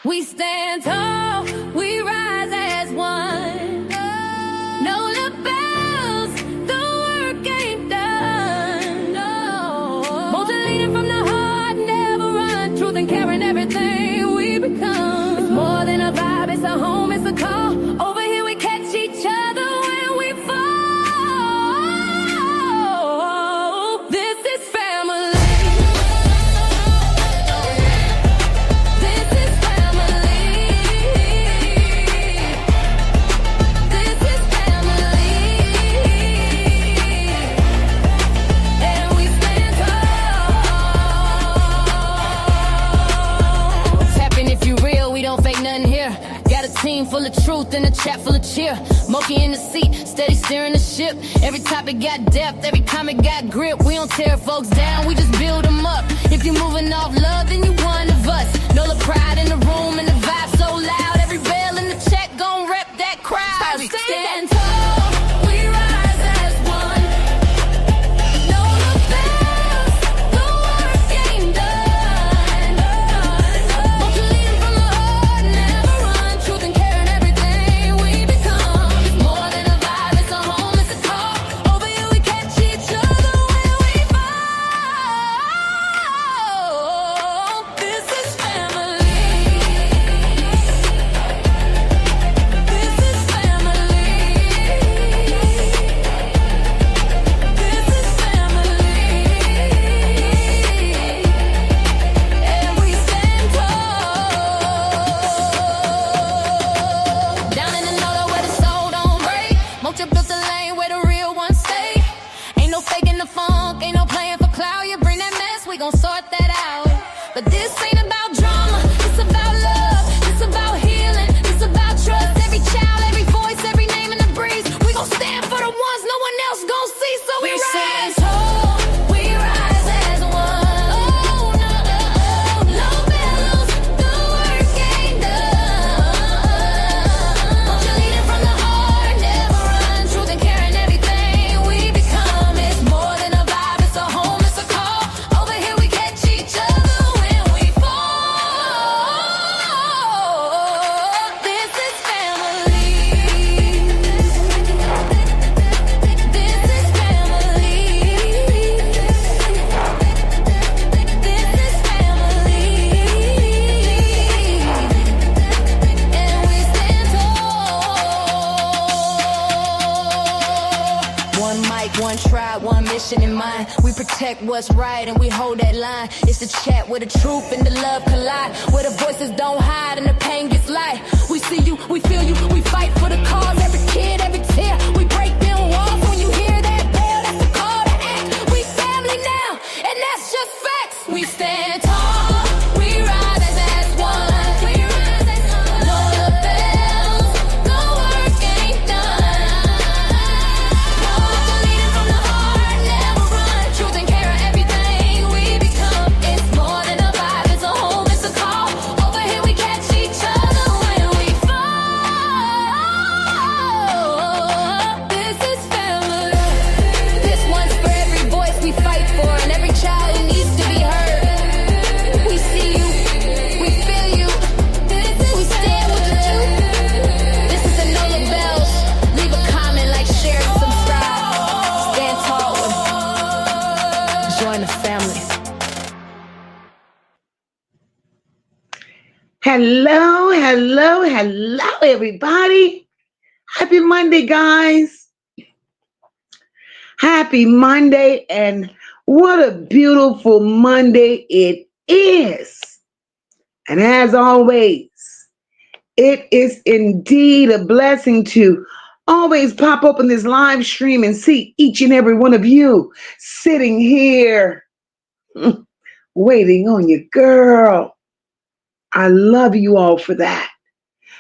We stand tall, we rise as one. No lapels, the work ain't done. No. Both are leading from the heart, never run. Truth and care in everything we become. It's more than a vibe, it's a home, it's a call. Over here we catch each other when we fall. This is family. Team full of truth and a chat full of cheer. MOCA in the seat, steady steering the ship. Every topic got depth, every comment got grip. We don't tear folks down, we just build them up. If you're moving off love, then you one of us. Know the pride in the room and the vibe so loud. Every bell in the check gon' rep that crowd. We stand tall, we rise as one. No lapels, the work ain't done. Mocha leading from the heart, never run. Truth and care in everything we become. It's more than a vibe, it's a home, it's a call. Over here we catch each other when we fall. This is family. This is family. This is family. And we stand tall. Down in the know where the soul don't break. Mocha built the lane where the real ones stay. Ain't no faking the funk, ain't no playing for clout. You bring that mess, we gon' sort that out. But this ain't about drama, it's about love. It's about healing, it's about trust. Every child, every voice, every name in the breeze. We gon' stand for the ones no one else gon' see. So we rise tall, we rise as one. Oh, no, no bells, the work ain't done. Mocha leading from the heart, never run. Truth and care in everything we become. It's more than a vibe, it's a home, it's a call. Over here we catch each other when we fall. This is family. This is family. This is family. And we stand tall. One mic, one tribe, one mission in mind. We protect what's right and we hold that line. It's the chat where the truth and the love collide. Where the voices don't hide and the pain gets light. We see you, we feel you, we fight for the cause. Every kid, every tear, we break down walls. When you hear that bell, that's the call to act. We family now, and that's just facts. We stand tall, we rise as one. No lapels, the work ain't done. Mocha leading from the heart, never run. Truth and care in everything we become. It's more than a vibe, it's a home, it's a call. Over here we catch each other when we fall. This is family. This one's for every voice we fight for and every child who needs to be heard. We see you, we feel you. We stand with the truth. This is the No Labels. Leave a comment, like, share, subscribe. Stand tall and join the family. Hello, hello, hello, everybody. Happy Monday, guys. Happy Monday, and what a beautiful Monday it is. And as always, it is indeed a blessing to always pop open this live stream and see each and every one of you sitting here waiting on your girl. I love you all for that.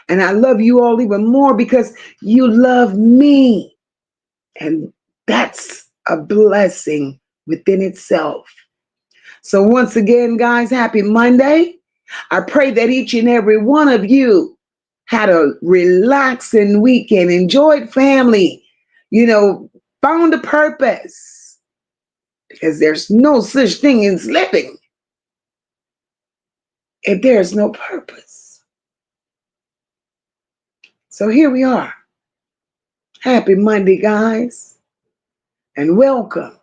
And I love you all even more because you love me. And that's a blessing within itself. So once again, guys, happy Monday. I pray that each and every one of you had a relaxing weekend, enjoyed family, found a purpose. Because there's no such thing as living if there's no purpose. So here we are. Happy Monday, guys, and welcome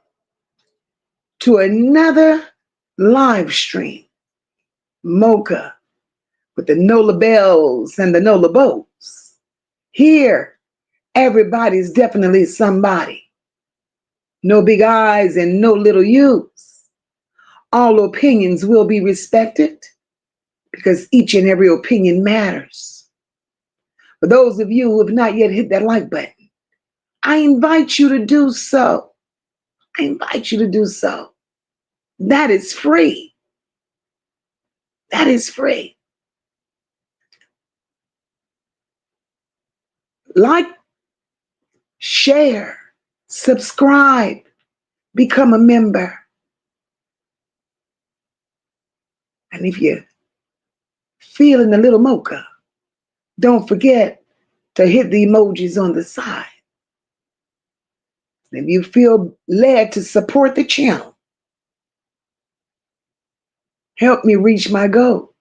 to another live stream. MOCA with the Nola Bells and the Nola Bows. Here, everybody's definitely somebody. No big I's and no little U's. All opinions will be respected because each and every opinion matters. For those of you who have not yet hit that like button, I invite you to do so. I invite you to do so. That is free. That is free. Like, share, subscribe, become a member. And if you're feeling a little mocha, don't forget to hit the emojis on the side. If you feel led to support the channel, help me reach my goal.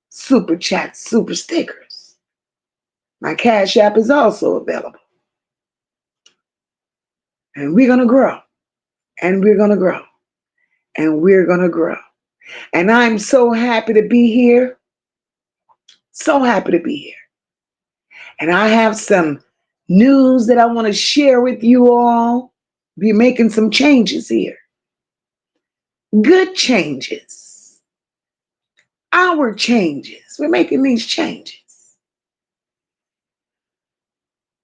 Super chats, super stickers. My Cash App is also available. And we're going to grow. And we're going to grow. And we're going to grow. And I'm so happy to be here. So happy to be here. And I have some news that I want to share with you all. Be making some changes here. Good changes. Our changes. We're making these changes.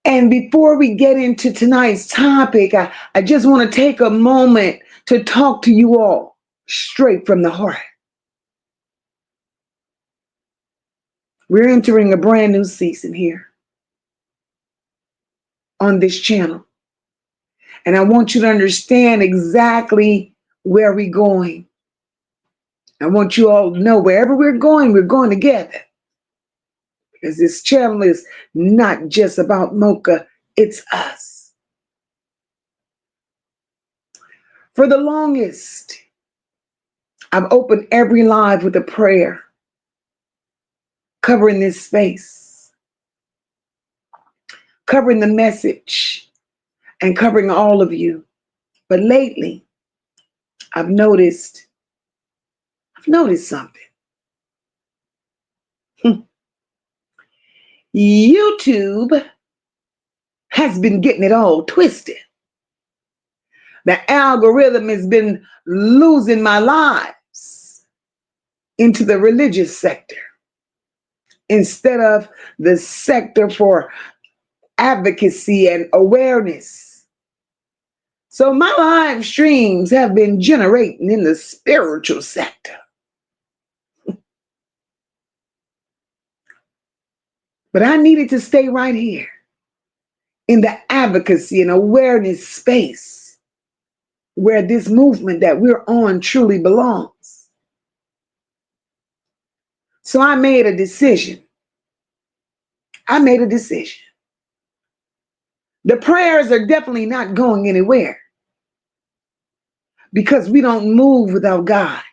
And before we get into tonight's topic, I just want to take a moment to talk to you all straight from the heart. We're entering a brand new season here on this channel. And I want you to understand exactly where we're going. I want you all to know wherever we're going together. Because this channel is not just about MOCA, it's us. For the longest, I've opened every live with a prayer covering this space, covering the message, and covering all of you. But lately, I've noticed something. YouTube has been getting it all twisted. The algorithm has been losing my lives into the religious sector instead of the sector for advocacy and awareness. So my live streams have been generating in the spiritual sector. But I needed to stay right here in the advocacy and awareness space where this movement that we're on truly belongs. So I made a decision. The prayers are definitely not going anywhere because we don't move without God.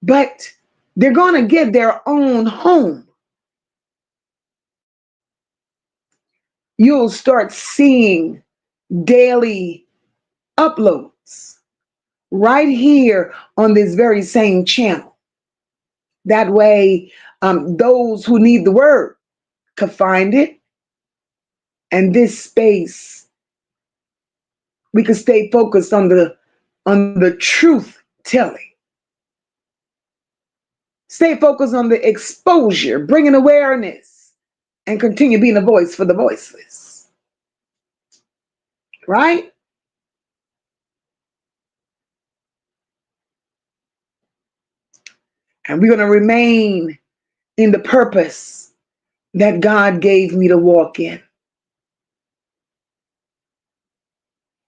But they're going to get their own home. You'll start seeing daily uploads right here on this very same channel. That way, those who need the word could find it. And this space, we could stay focused on the truth telling. Stay focused on the exposure, bringing awareness, and continue being a voice for the voiceless. Right? And we're going to remain in the purpose that God gave me to walk in.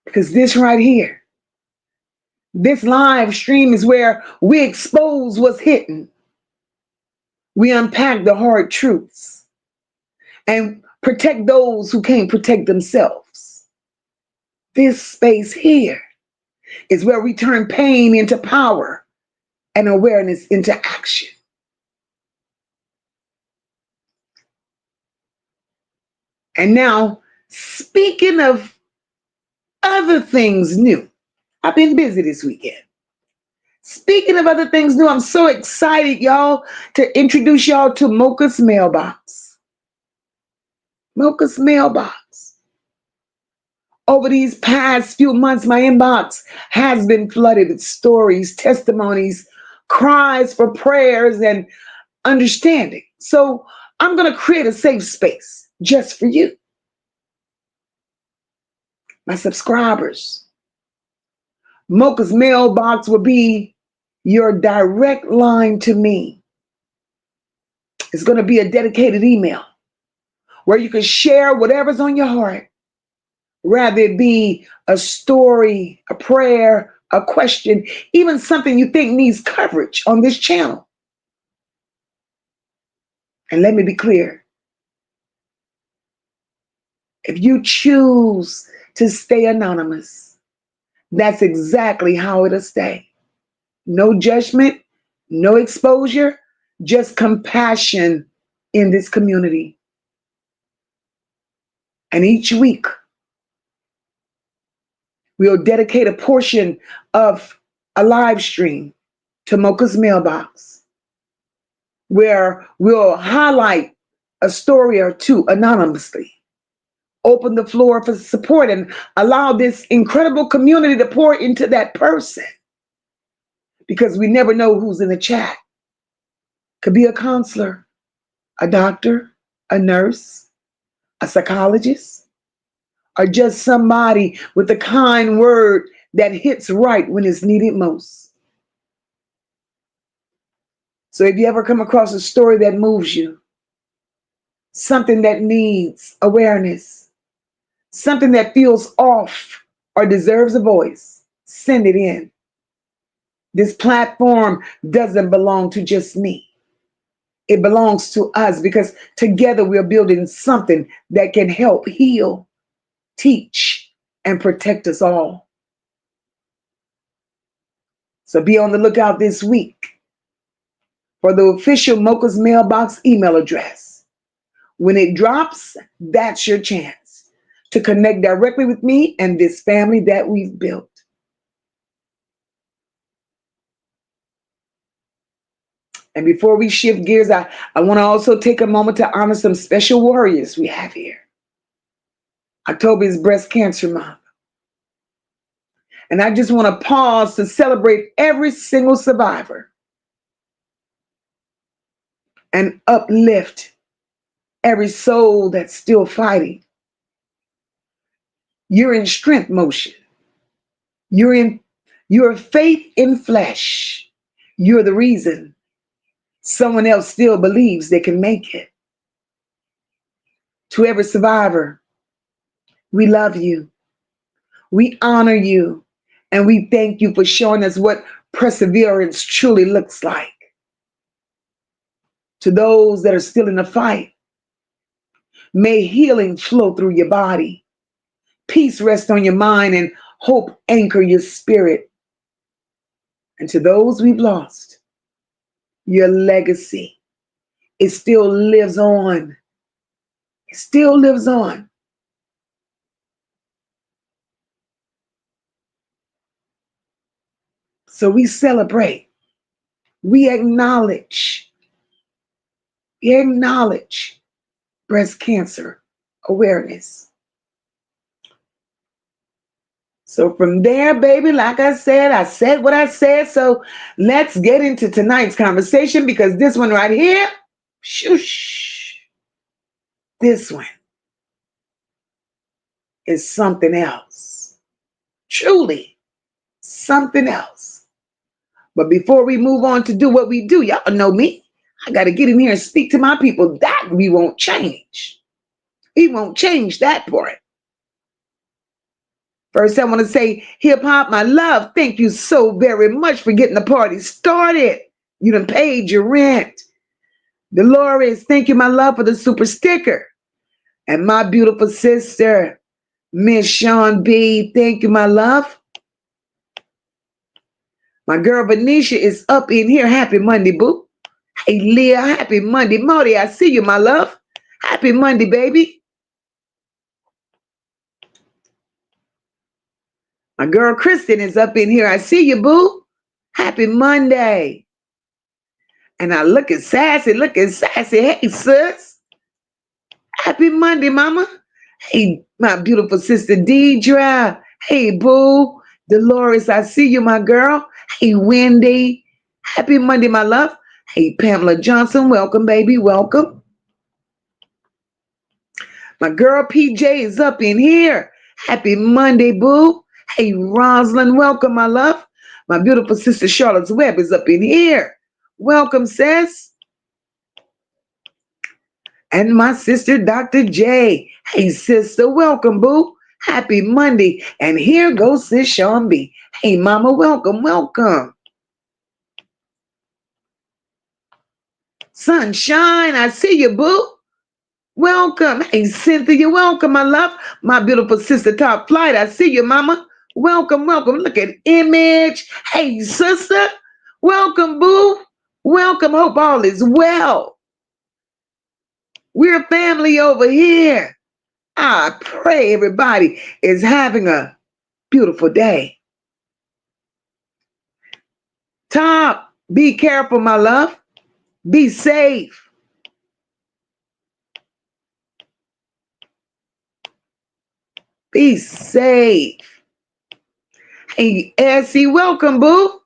Because this right here, this live stream is where we expose what's hidden. We unpack the hard truths and protect those who can't protect themselves. This space here is where we turn pain into power and awareness into action. And now, speaking of other things new, I've been busy this weekend. Speaking of other things new, I'm so excited, y'all, to introduce y'all to MOCA's mailbox. MOCA's mailbox. Over these past few months, my inbox has been flooded with stories, testimonies, cries for prayers, and understanding. So I'm going to create a safe space just for you, my subscribers. MOCA's mailbox will be your direct line to me. It's going to be a dedicated email where you can share whatever's on your heart, rather it be a story, a prayer, a question, even something you think needs coverage on this channel. And let me be clear. If you choose to stay anonymous, that's exactly how it'll stay. No judgment, no exposure, just compassion in this community. And each week, we'll dedicate a portion of a live stream to MOCA's mailbox, where we'll highlight a story or two anonymously, open the floor for support, and allow this incredible community to pour into that person. Because we never know who's in the chat. Could be a counselor, a doctor, a nurse, a psychologist, or just somebody with a kind word that hits right when it's needed most. So if you ever come across a story that moves you, something that needs awareness, something that feels off or deserves a voice, send it in. This platform doesn't belong to just me. It belongs to us because together we're building something that can help heal, teach, and protect us all. So be on the lookout this week for the official MOCA's mailbox email address. When it drops, that's your chance to connect directly with me and this family that we've built. And before we shift gears, I want to also take a moment to honor some special warriors we have here. October is Breast Cancer Month. And I just want to pause to celebrate every single survivor and uplift every soul that's still fighting. You're in strength motion. You're faith in flesh. You're the reason someone else still believes they can make it. To every survivor, we love you. We honor you. And we thank you for showing us what perseverance truly looks like. To those that are still in the fight, may healing flow through your body. Peace rest on your mind and hope anchor your spirit. And to those we've lost, your legacy, it still lives on. It still lives on. So we celebrate. We acknowledge breast cancer awareness. So from there, baby, like I said what I said. So let's get into tonight's conversation because this one right here, shoosh, this one is something else. Truly something else. But before we move on to do what we do, y'all know me. I got to get in here and speak to my people. That we won't change. We won't change that part. First, I want to say, hip hop, my love, thank you so very much for getting the party started. You done paid your rent. Dolores, thank you, my love, for the super sticker. And my beautiful sister, Miss Sean B, thank you, my love. My girl Venetia is up in here. Happy Monday, boo. Hey, Leah, happy Monday. Marty, I see you, my love. Happy Monday, baby. My girl Kristen is up in here. I see you, boo. Happy Monday. And I look at Sassy. Hey, sis. Happy Monday, mama. Hey, my beautiful sister Deidre. Hey, boo. Dolores, I see you, my girl. Hey, Wendy. Happy Monday, my love. Hey, Pamela Johnson. Welcome, baby. Welcome. My girl PJ is up in here. Happy Monday, boo. Hey, Rosalind. Welcome, my love. My beautiful sister Charlotte's Web is up in here. Welcome, sis. And my sister, Dr. J. Hey, sister, welcome, boo. Happy Monday. And here goes sis Sean B. Hey, mama, welcome, welcome. Sunshine, I see you, boo. Welcome. Hey, Cynthia, welcome, my love. My beautiful sister, Top Flight, I see you, mama. Welcome, welcome. Look at Image. Hey, sister. Welcome, boo. Welcome. Hope all is well. We're family over here. I pray everybody is having a beautiful day. Top, be careful, my love. Be safe. Be safe. Hey, Essie, welcome, boo.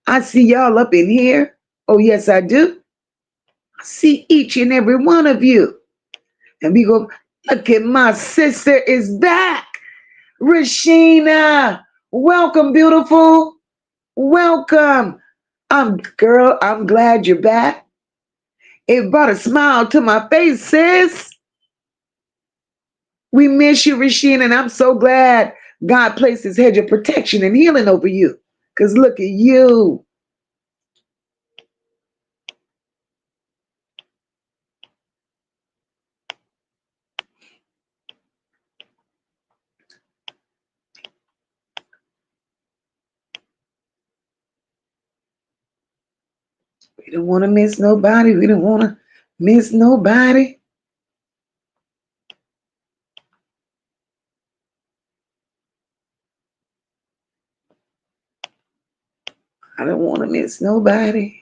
I see y'all up in here. Oh, yes, I do. I see each and every one of you. And we go, look at my sister is back. Rashina, welcome, beautiful. Welcome. I'm glad you're back. It brought a smile to my face, sis. We miss you, Rashina, and I'm so glad God placed his hedge of protection and healing over you. Because look at you. We don't want to miss nobody. We don't want to miss nobody. I don't want to miss nobody.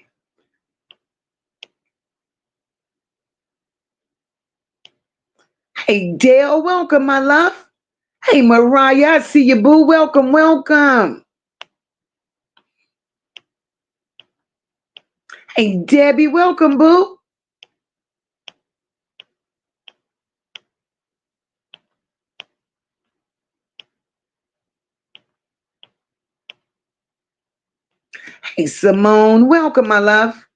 Hey, Dale, welcome, my love. Hey, Mariah, I see you, boo. Welcome, welcome. Hey, Debbie, welcome, boo. Hey, Simone, welcome, my love.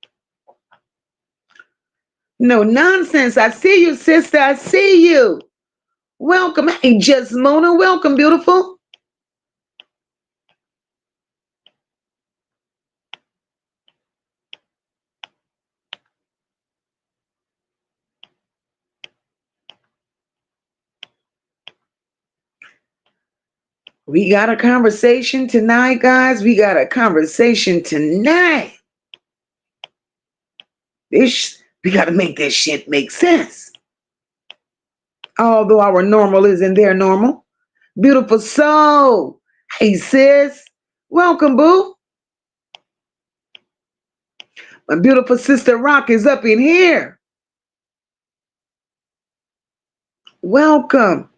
No nonsense. I see you, sister. I see you. Welcome. Hey, Just Mona, welcome, beautiful. We got a conversation tonight, guys. We got a conversation tonight. We got to make this shit make sense. Although our normal isn't their normal. Beautiful soul. Hey, sis. Welcome, boo. My beautiful sister Rock is up in here. Welcome.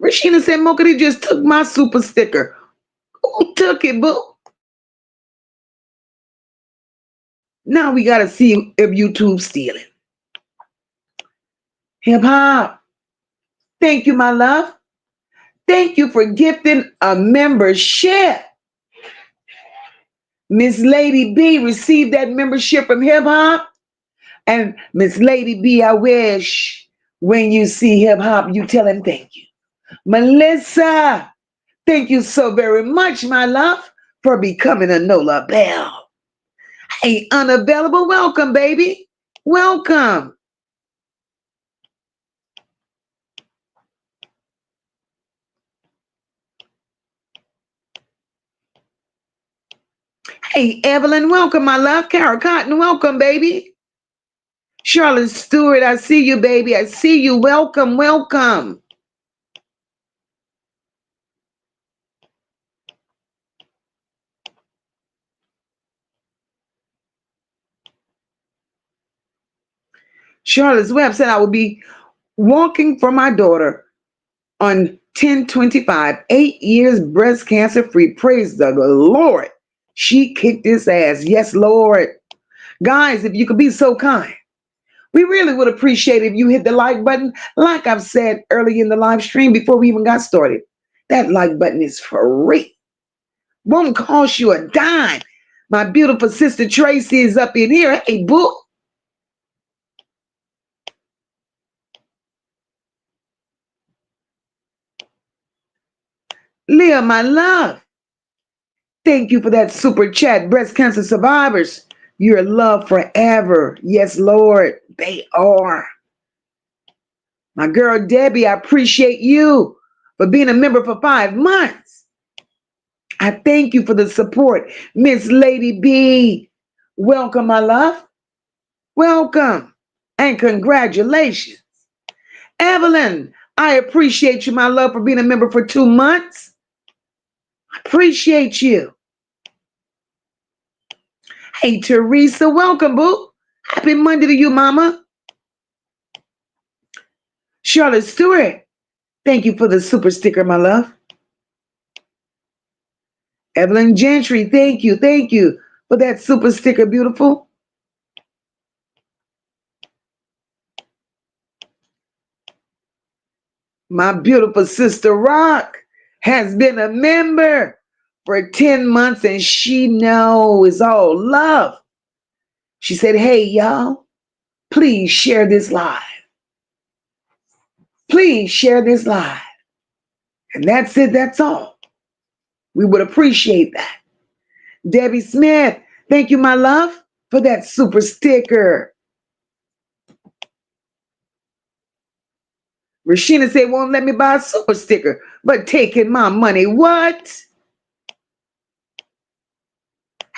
Rashina said, Mocha, they just took my super sticker. Who took it, boo? Now we got to see if YouTube's stealing. Hip hop. Thank you, my love. Thank you for gifting a membership. Miss Lady B received that membership from Hip Hop. And Miss Lady B, I wish when you see Hip Hop, you tell him thank you. Melissa, thank you so very much, my love, for becoming a Nola Bell. Hey, unavailable, welcome, baby. Welcome. Hey, Evelyn, welcome, my love. Carol Cotton, welcome, baby. Charlotte Stewart, I see you, baby. I see you. Welcome, welcome. Charlotte's Web said, I will be walking for my daughter on 10/25, 8 years breast cancer free. Praise the Lord. She kicked his ass. Yes, Lord. Guys, if you could be so kind, we really would appreciate if you hit the like button. Like I've said early in the live stream before we even got started, that like button is free. Won't cost you a dime. My beautiful sister Tracy is up in here. Hey, boo. Leah, my love. Thank you for that super chat. Breast cancer survivors, you're loved forever. Yes, Lord, they are. My girl Debbie, I appreciate you for being a member for 5 months. I thank you for the support. Miss Lady B, welcome, my love. Welcome and congratulations. Evelyn, I appreciate you, my love, for being a member for 2 months. I appreciate you. Hey, Teresa, welcome, boo. Happy Monday to you, mama. Charlotte Stewart, thank you for the super sticker, my love. Evelyn Gentry, thank you for that super sticker, beautiful. My beautiful sister Rock has been a member for 10 months and she knows it's all love. She said, hey, y'all, please share this live. Please share this live. And that's it, that's all. We would appreciate that. Debbie Smith, thank you, my love, for that super sticker. Rashina said, won't let me buy a super sticker, but taking my money. What?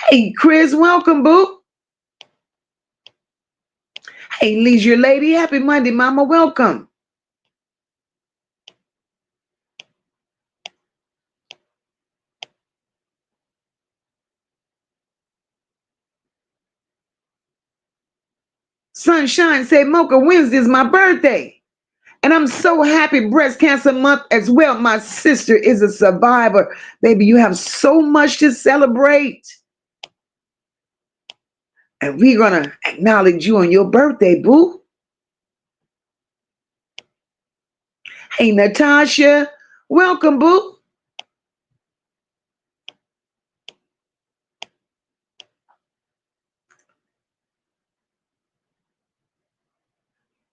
Hey, Chris, welcome, boo. Hey, Leisure Lady, happy Monday, mama, welcome. Sunshine said, Mocha, Wednesday is my birthday. And I'm so happy Breast Cancer Month as well. My sister is a survivor. Baby, you have so much to celebrate. And we're going to acknowledge you on your birthday, boo. Hey, Natasha, welcome, boo.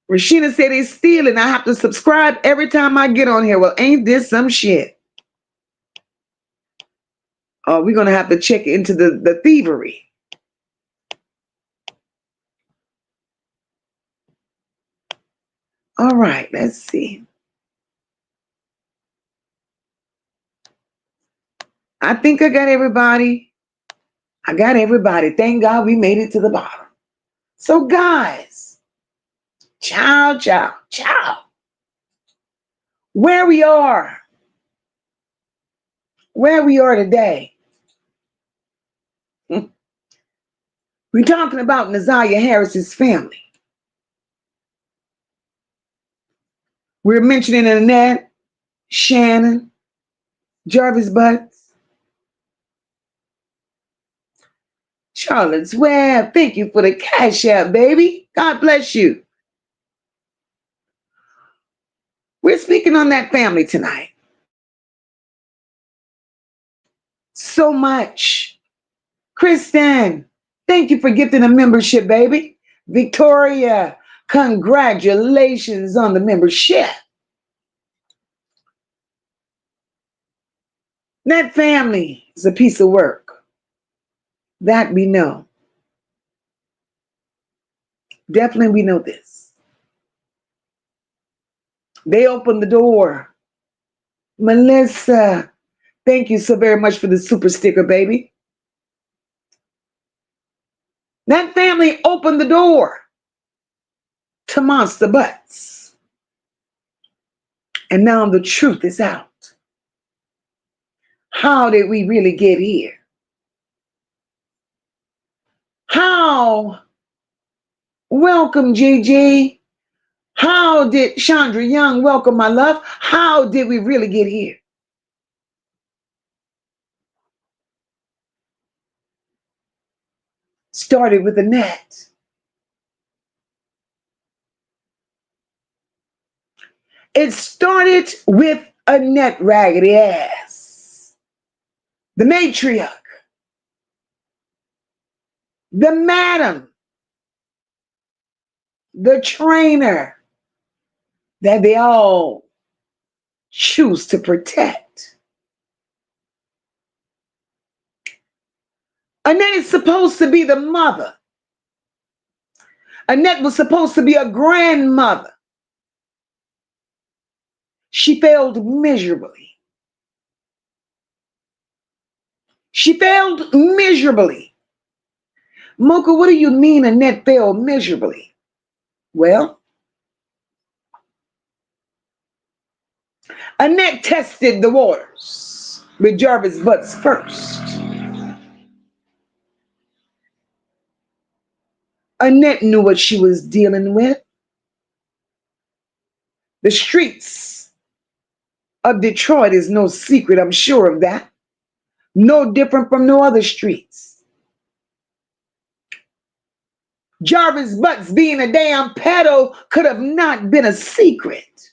Rashina said it's stealing. I have to subscribe every time I get on here. Well, ain't this some shit? Oh, we're going to have to check into the thievery. All right, let's see. I think I got everybody. I got everybody. Thank God we made it to the bottom. So, guys, ciao, ciao, ciao. Where we are today, we're talking about Naziyah Harris's family. We're mentioning Annette, Shannon, Jarvis Butts, Charlotte's Web. Thank you for the cash app, baby. God bless you. We're speaking on that family tonight. So much. Kristen, thank you for gifting a membership, baby. Victoria, congratulations on the membership. That family is a piece of work. That we know. Definitely we know this. They opened the door. Melissa, thank you so very much for the super sticker, baby. That family opened the door to monster butts. And now the truth is out. How did we really get here? How Welcome, Gigi. How did Chandra Young, welcome, my love. How did we really get here? Started with Annette. It started with Annette Raggedy Ass, the matriarch, the madam, the trainer that they all choose to protect. Annette is supposed to be the mother. Annette was supposed to be a grandmother. She failed miserably. She failed miserably. Mocha, what do you mean Annette failed miserably? Well, Annette tested the waters with Jarvis Butts first. Annette knew what she was dealing with. The streets of Detroit is no secret, I'm sure of that. No different from no other streets. Jarvis Butts being a damn pedo could have not been a secret.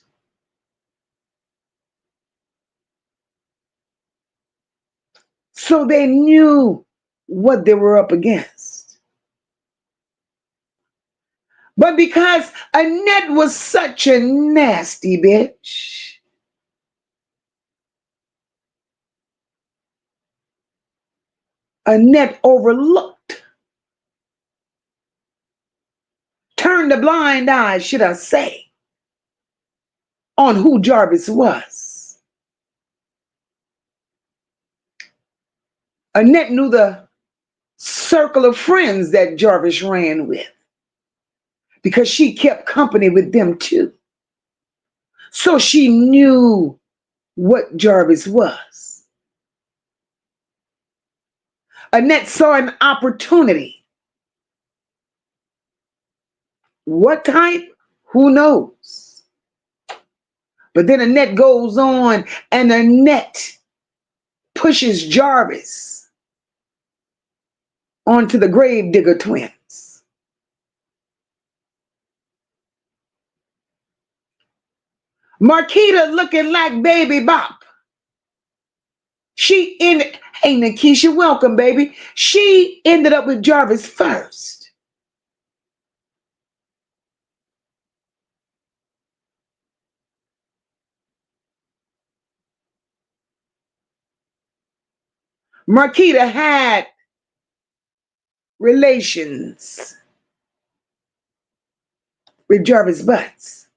So they knew what they were up against. But because Annette was such a nasty bitch, Annette overlooked, turned a blind eye, should I say, on who Jarvis was. Annette knew the circle of friends that Jarvis ran with because she kept company with them too. So she knew what Jarvis was. Annette saw an opportunity. What type? Who knows? But then Annette goes on and Annette pushes Jarvis onto the Gravedigger twins. Marquita looking like Baby Bop. She ended, hey Nikisha, welcome, baby. She ended up with Jarvis first. Marquita had relations with Jarvis Butts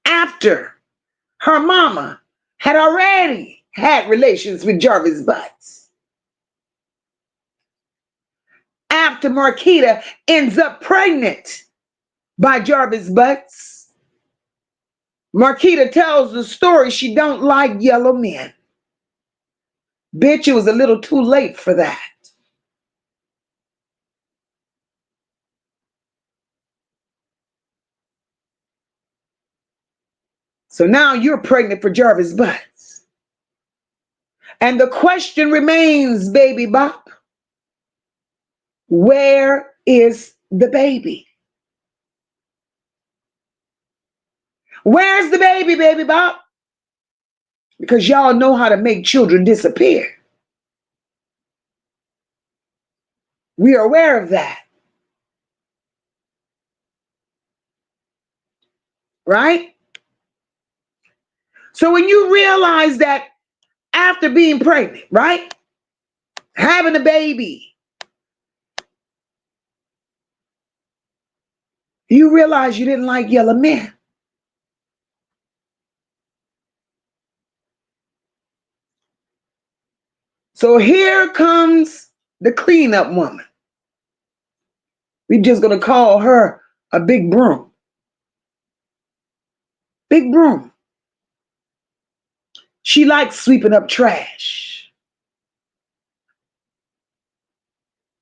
after her mama had already had relations with Jarvis Butts. After Marquita ends up pregnant by Jarvis Butts, Marquita tells the story she don't like yellow men. Bitch, it was a little too late for that. So now you're pregnant for Jarvis Butts. And the question remains, Baby Bop, where is the baby? Where's the baby, Baby Bop? Because y'all know how to make children disappear. We are aware of that. Right? So when you realize that after being pregnant, right? Having a baby, you realize you didn't like yellow men. So here comes the cleanup woman. We're just going to call her a big broom. Big broom. She likes sweeping up trash.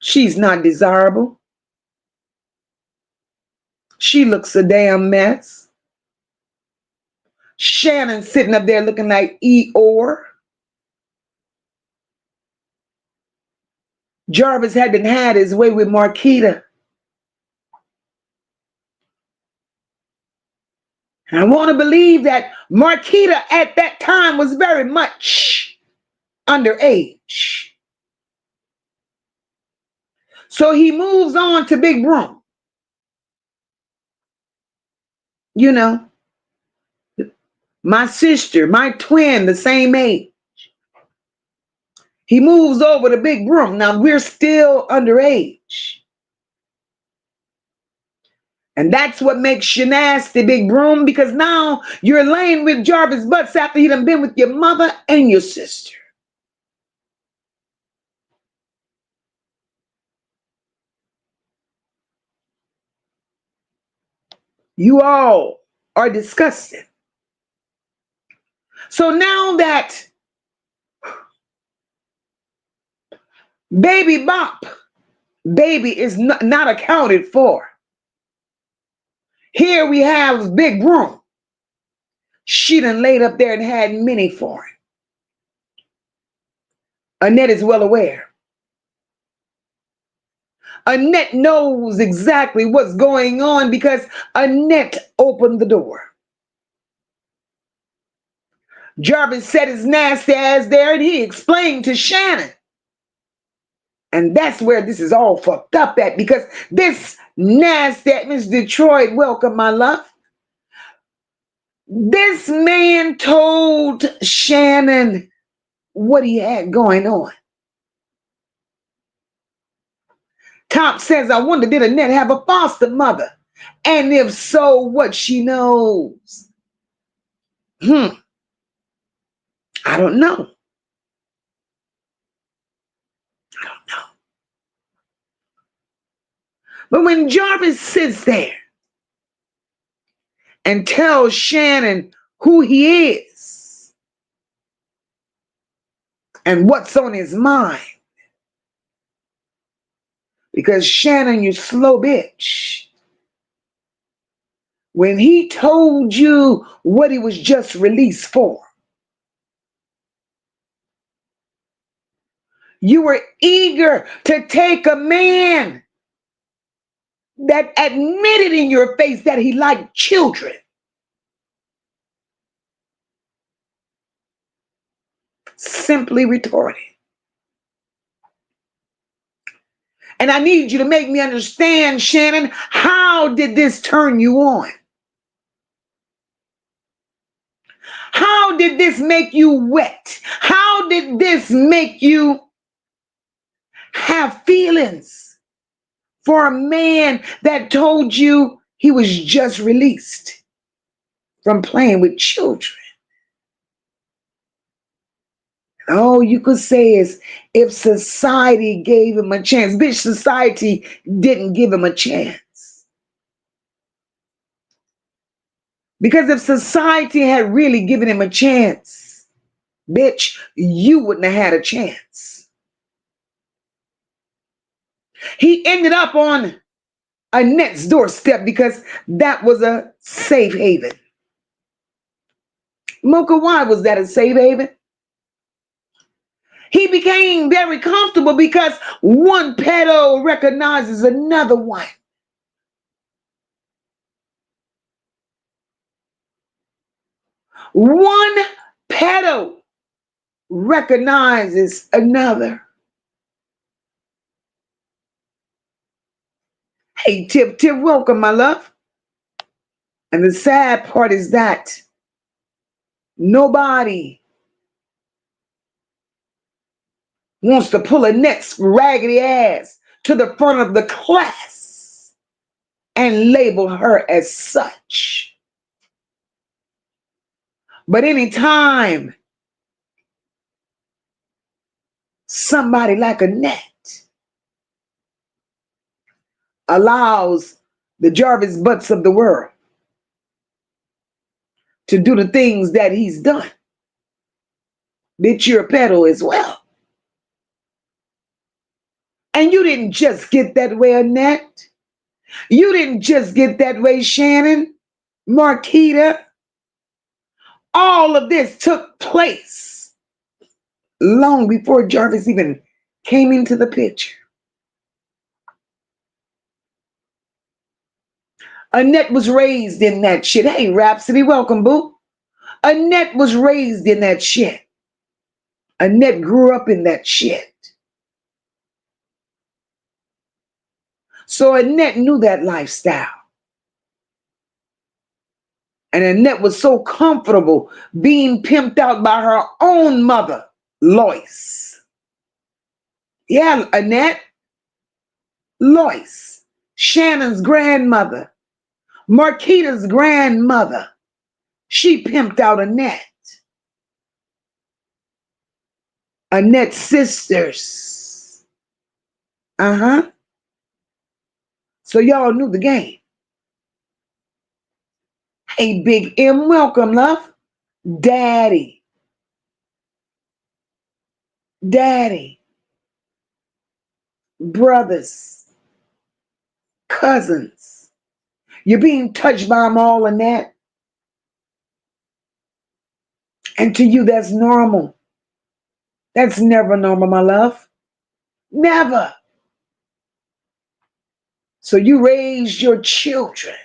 She's not desirable. She looks a damn mess. Shannon sitting up there looking like Eeyore. Jarvis hadn't had his way with Marquita. And I want to believe that Marquita at that time was very much underage. So he moves on to Big Broom. You know, my sister, my twin, the same age. He moves over to Big Broom. Now we're still underage. And that's what makes you nasty, Big Broom, because now you're laying with Jarvis Butts after he done been with your mother and your sister. You all are disgusting. So now that Baby Bop, baby is not accounted for. Here we have Big Broom. She done laid up there and had many for him. Annette is well aware. Annette knows exactly what's going on because Annette opened the door. Jarvis set his nasty ass there and he explained to Shannon. And that's where this is all fucked up at, because this nasty Miss Detroit, welcome, my love. This man told Shannon what he had going on. Top says, I wonder, did Annette have a foster mother? And if so, what she knows? I don't know. But when Jarvis sits there and tells Shannon who he is and what's on his mind, because Shannon, you slow bitch, when he told you what he was just released for, you were eager to take a man that admitted in your face that he liked children. Simply retarded. And I need you to make me understand, Shannon, how did this turn you on? How did this make you wet? How did this make you have feelings for a man that told you he was just released from playing with children? All you could say is, if society gave him a chance. Bitch, society didn't give him a chance. Because if society had really given him a chance, bitch, you wouldn't have had a chance. He ended up on Annette's doorstep because that was a safe haven. Mocha, why was that a safe haven? He became very comfortable because one pedo recognizes another one. One pedo recognizes another. Hey, Tip, welcome, my love. And the sad part is that nobody wants to pull Annette's raggedy ass to the front of the class and label her as such. But anytime somebody like Annette allows the Jarvis Butts of the world to do the things that he's done, bitch, you're a pedo as well. And you didn't just get that way, Annette. You didn't just get that way, Shannon, Marquita. All of this took place long before Jarvis even came into the picture. Annette was raised in that shit. Hey, Rhapsody, welcome, boo. Annette was raised in that shit. Annette grew up in that shit. So Annette knew that lifestyle. And Annette was so comfortable being pimped out by her own mother, Lois. Yeah, Annette, Lois, Shannon's grandmother, Marquita's grandmother. She pimped out Annette. Annette's sisters. Uh-huh. So y'all knew the game. Hey, Big M, welcome, love. Daddy. Daddy. Brothers. Cousins. You're being touched by them all, Annette. And to you, that's normal. That's never normal, my love. Never. So you raised your children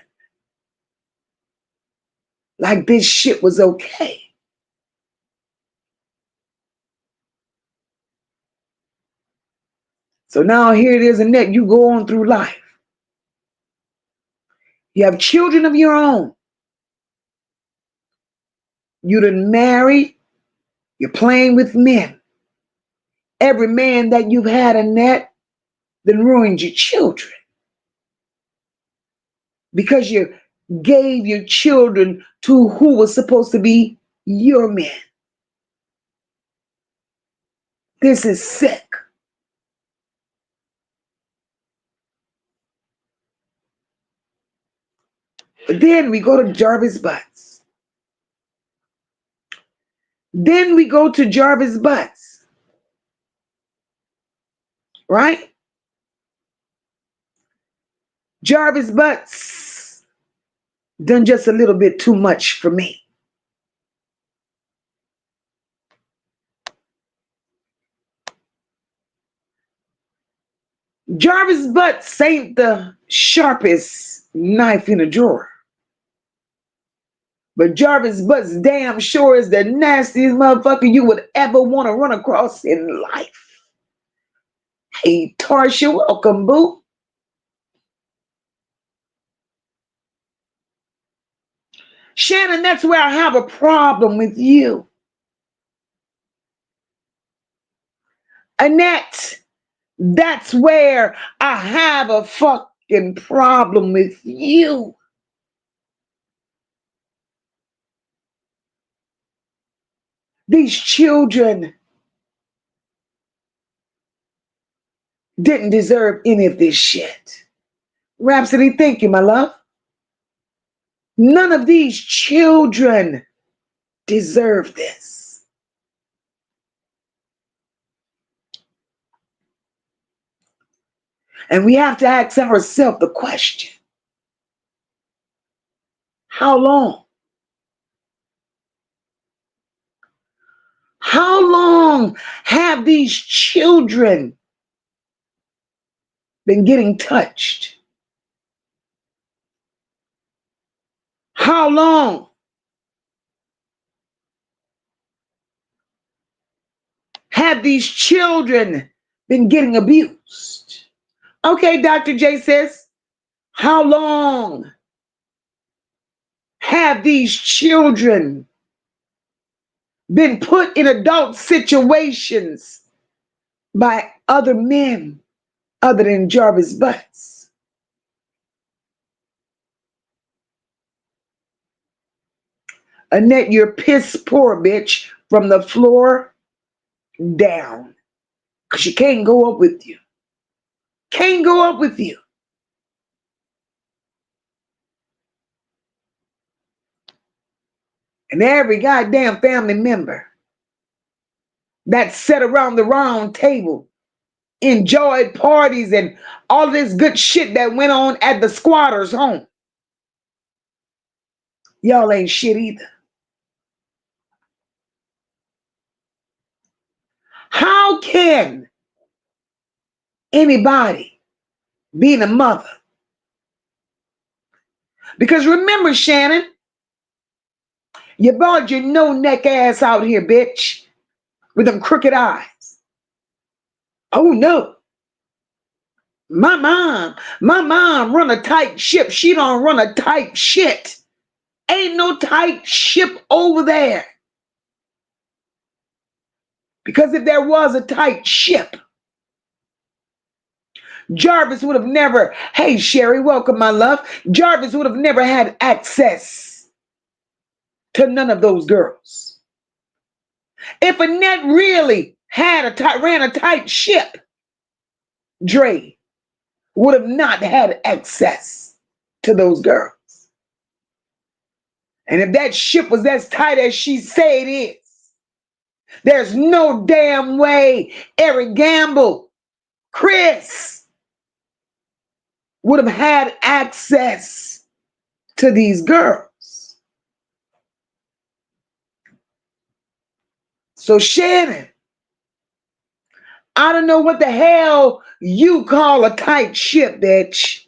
like this shit was okay. So now here it is, Annette, you go on through life. You have children of your own. You done married. You're playing with men. Every man that you've had, Annette, then ruined your children. Because you gave your children to who was supposed to be your men. This is sick. But then we go to Jarvis Butts. Then we go to Jarvis Butts. Right? Jarvis Butts done just a little bit too much for me. Jarvis Butts ain't the sharpest knife in a drawer. But Jarvis Butts damn sure is the nastiest motherfucker you would ever want to run across in life. Hey, Tarsha, welcome, boo. Shannon, that's where I have a problem with you. Annette, that's where I have a fucking problem with you. These children didn't deserve any of this shit. Rhapsody, thank you, my love. None of these children deserve this. And we have to ask ourselves the question, how long? How long have these children been getting touched? How long have these children been getting abused? Okay, Dr. J says, how long have these children been put in adult situations by other men other than Jarvis Butts? Annette, you're piss poor, bitch, from the floor down. Because she can't go up with you. Can't go up with you. And every goddamn family member that sat around the round table enjoyed parties and all this good shit that went on at the squatter's home. Y'all ain't shit either. How can anybody being a mother? Because remember, Shannon, you brought your no-neck ass out here, bitch, with them crooked eyes. Oh no. My mom run a tight ship. She don't run a tight shit. Ain't no tight ship over there. Because if there was a tight ship, Jarvis would have never, hey Sherry, welcome my love. Jarvis would have never had access to none of those girls. If Annette really ran a tight ship, Dre would have not had access to those girls. And if that ship was as tight as she say it is, there's no damn way Eric Gamble, Chris, would have had access to these girls. So Shannon, I don't know what the hell you call a tight ship, bitch.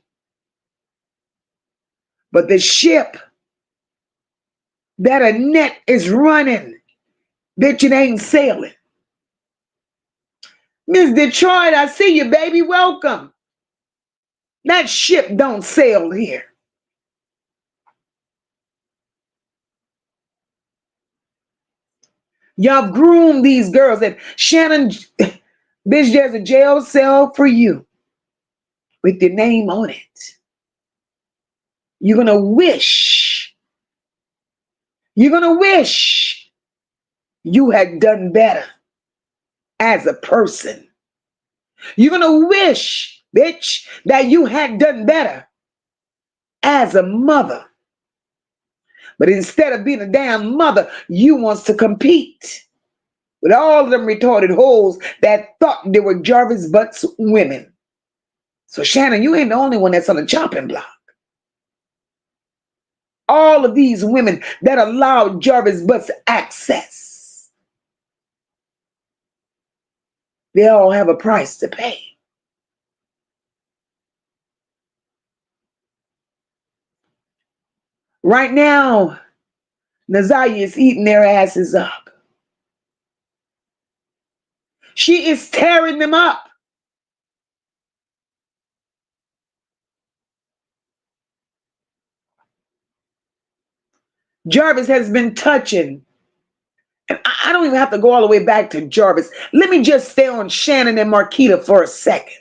But the ship that Annette is running, bitch, it ain't sailing. Miss Detroit, I see you, baby. Welcome. That ship don't sail here. Y'all groomed these girls. And Shannon, bitch, there's a jail cell for you with your name on it. You're going to wish you had done better as a person. You're going to wish, bitch, that you had done better as a mother. But instead of being a damn mother, you wants to compete with all of them retarded hoes that thought they were Jarvis Butt's women. So Shannon, you ain't the only one that's on the chopping block. All of these women that allowed Jarvis Butt's access, they all have a price to pay. Right now, Naziyah is eating their asses up. She is tearing them up. Jarvis has been touching. And I don't even have to go all the way back to Jarvis. Let me just stay on Shannon and Marquita for a second.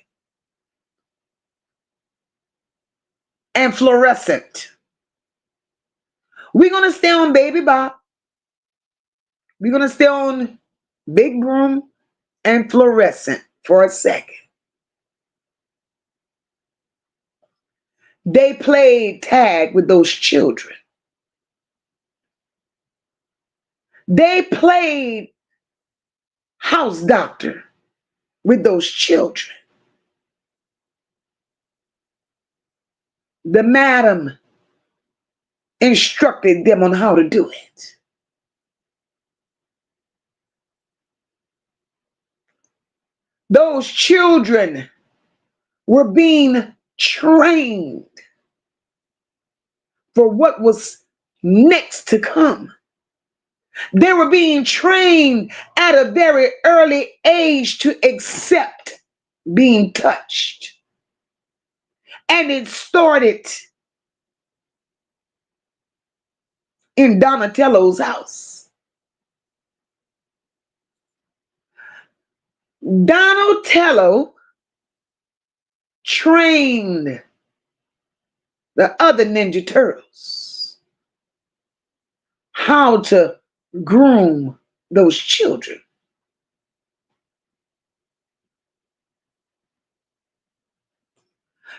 And Fluorescent. We're going to stay on Baby Bop. We're going to stay on Big Broom and Fluorescent for a second. They played tag with those children. They played house doctor with those children. The madam instructed them on how to do it. Those children were being trained for what was next to come. They were being trained at a very early age to accept being touched. And it started in Donatello's house. Donatello trained the other Ninja Turtles how to groom those children.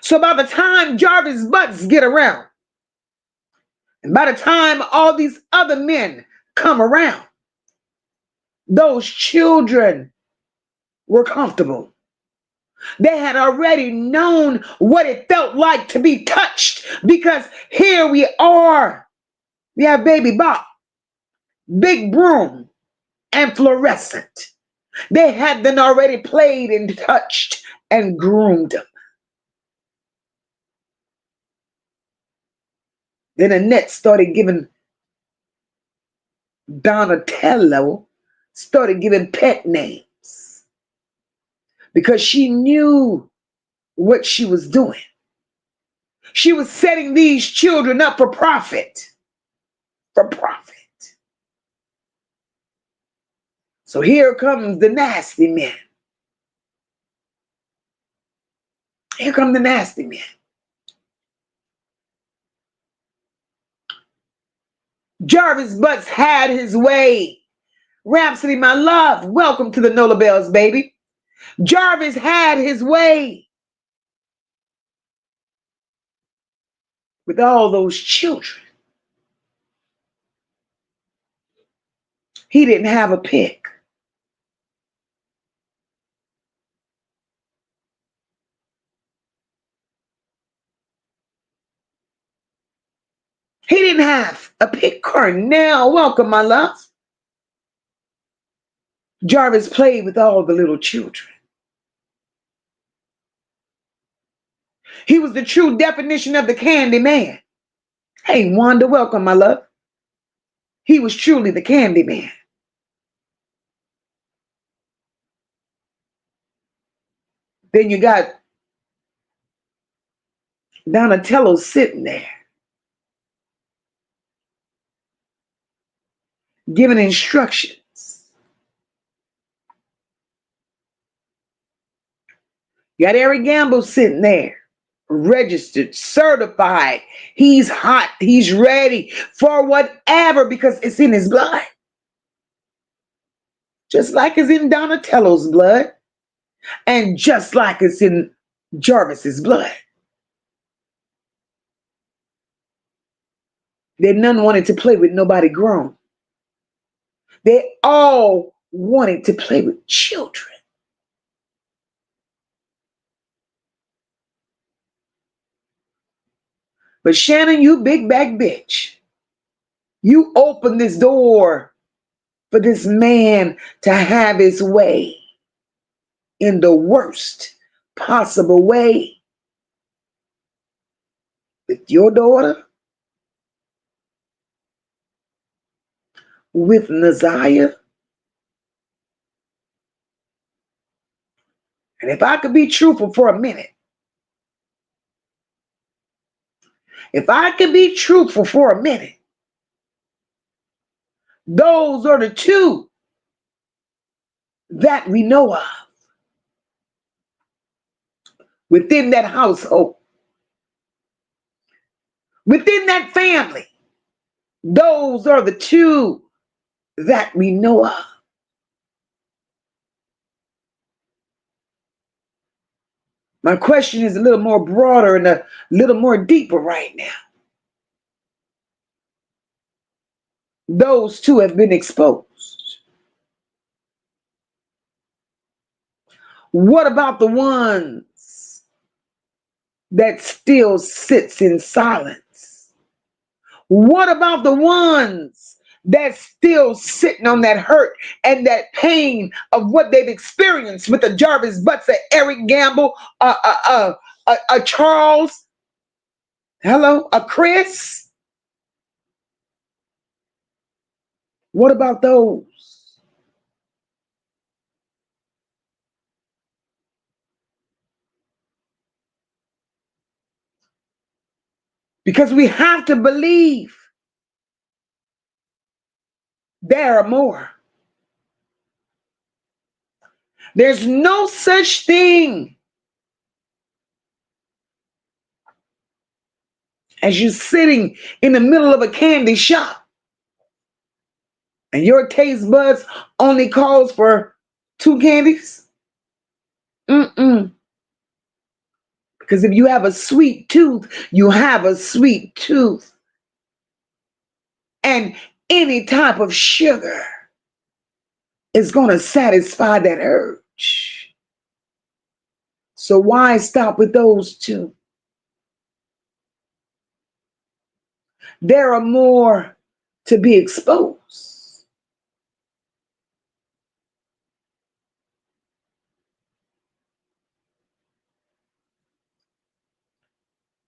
So by the time Jarvis Butts get around, and by the time all these other men come around, those children were comfortable. They had already known what it felt like to be touched, because here we are. We have Baby Bop, Big Broom, and Fluorescent. They had then already played and touched and groomed them. Then Annette started giving Donatello, started giving pet names, because she knew what she was doing. She was setting these children up for profit. For profit. So here comes the nasty men. Here come the nasty men. Jarvis Butts had his way. Rhapsody, my love, welcome to the Nola Bells, baby. Jarvis had his way with all those children. He didn't have a pick. He didn't have a pick. Cornell, welcome, my love. Jarvis played with all the little children. He was the true definition of the candy man. Hey, Wanda, welcome, my love. He was truly the candy man. Then you got Donatello sitting there, giving instructions. You got Eric Gamble sitting there, registered, certified. He's hot. He's ready for whatever, because it's in his blood. Just like it's in Donatello's blood, and just like it's in Jarvis's blood. They none wanted to play with nobody grown. They all wanted to play with children. But Shannon, you big back bitch, you opened this door for this man to have his way in the worst possible way with your daughter, with Naziyah. And if I could be truthful for a minute, those are the two that we know of within that household, within that family. Those are the two that we know of. My question is a little more broader and a little more deeper right now. Those two have been exposed. What about the ones that still sits in silence? What about the ones that's still sitting on that hurt and that pain of what they've experienced with the Jarvis Butts, a Eric Gamble, a Charles, hello, a Chris? What about those? Because we have to believe there are more. There's no such thing as you sitting in the middle of a candy shop and your taste buds only calls for 2 candies. Because if you have a sweet tooth, you have a sweet tooth. And any type of sugar is going to satisfy that urge. So why stop with those two? There are more to be exposed.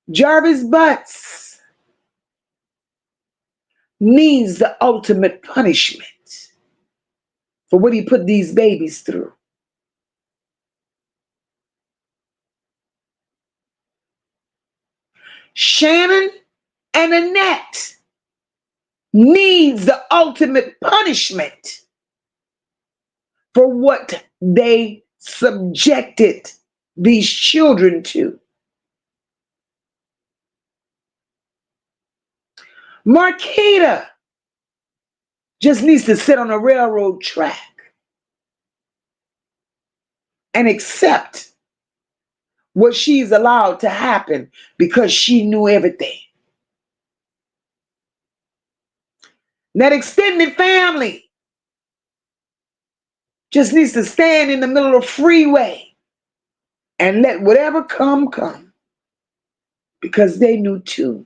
Jarvis Butts needs the ultimate punishment for what he put these babies through. Shannon and Annette needs the ultimate punishment for what they subjected these children to. Marquita just needs to sit on a railroad track and accept what she's allowed to happen because she knew everything. That extended family just needs to stand in the middle of the freeway and let whatever come, because they knew too.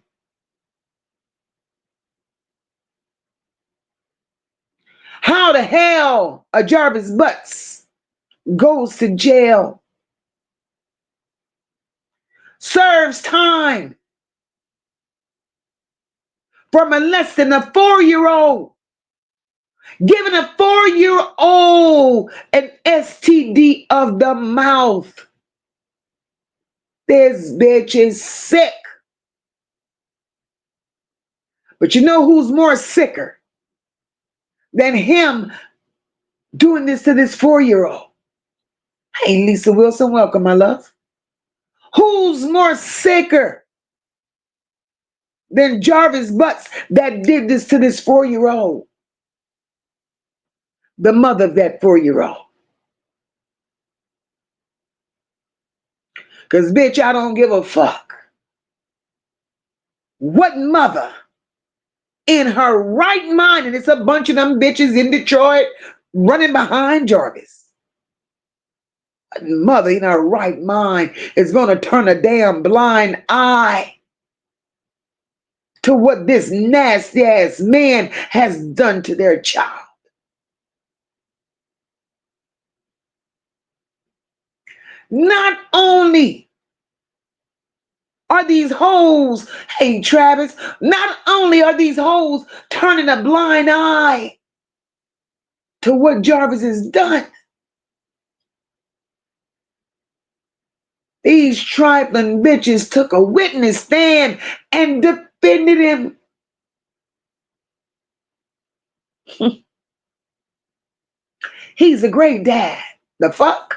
How the hell a Jarvis Butts goes to jail, serves time for molesting a 4-year-old, giving a 4-year-old an STD of the mouth. This bitch is sick. But you know who's more sicker than him doing this to this 4-year-old? Hey, Lisa Wilson, welcome, my love. Who's more sicker than Jarvis Butts that did this to this 4-year-old? The mother of that 4-year-old. Because, bitch, I don't give a fuck. What mother in her right mind, and it's a bunch of them bitches in Detroit running behind Jarvis. What mother in her right mind is going to turn a damn blind eye to what this nasty ass man has done to their child? Not only are these hoes, hey Travis, not only are these hoes turning a blind eye to what Jarvis has done, these trifling bitches took a witness stand and defended him. He's a great dad. The fuck?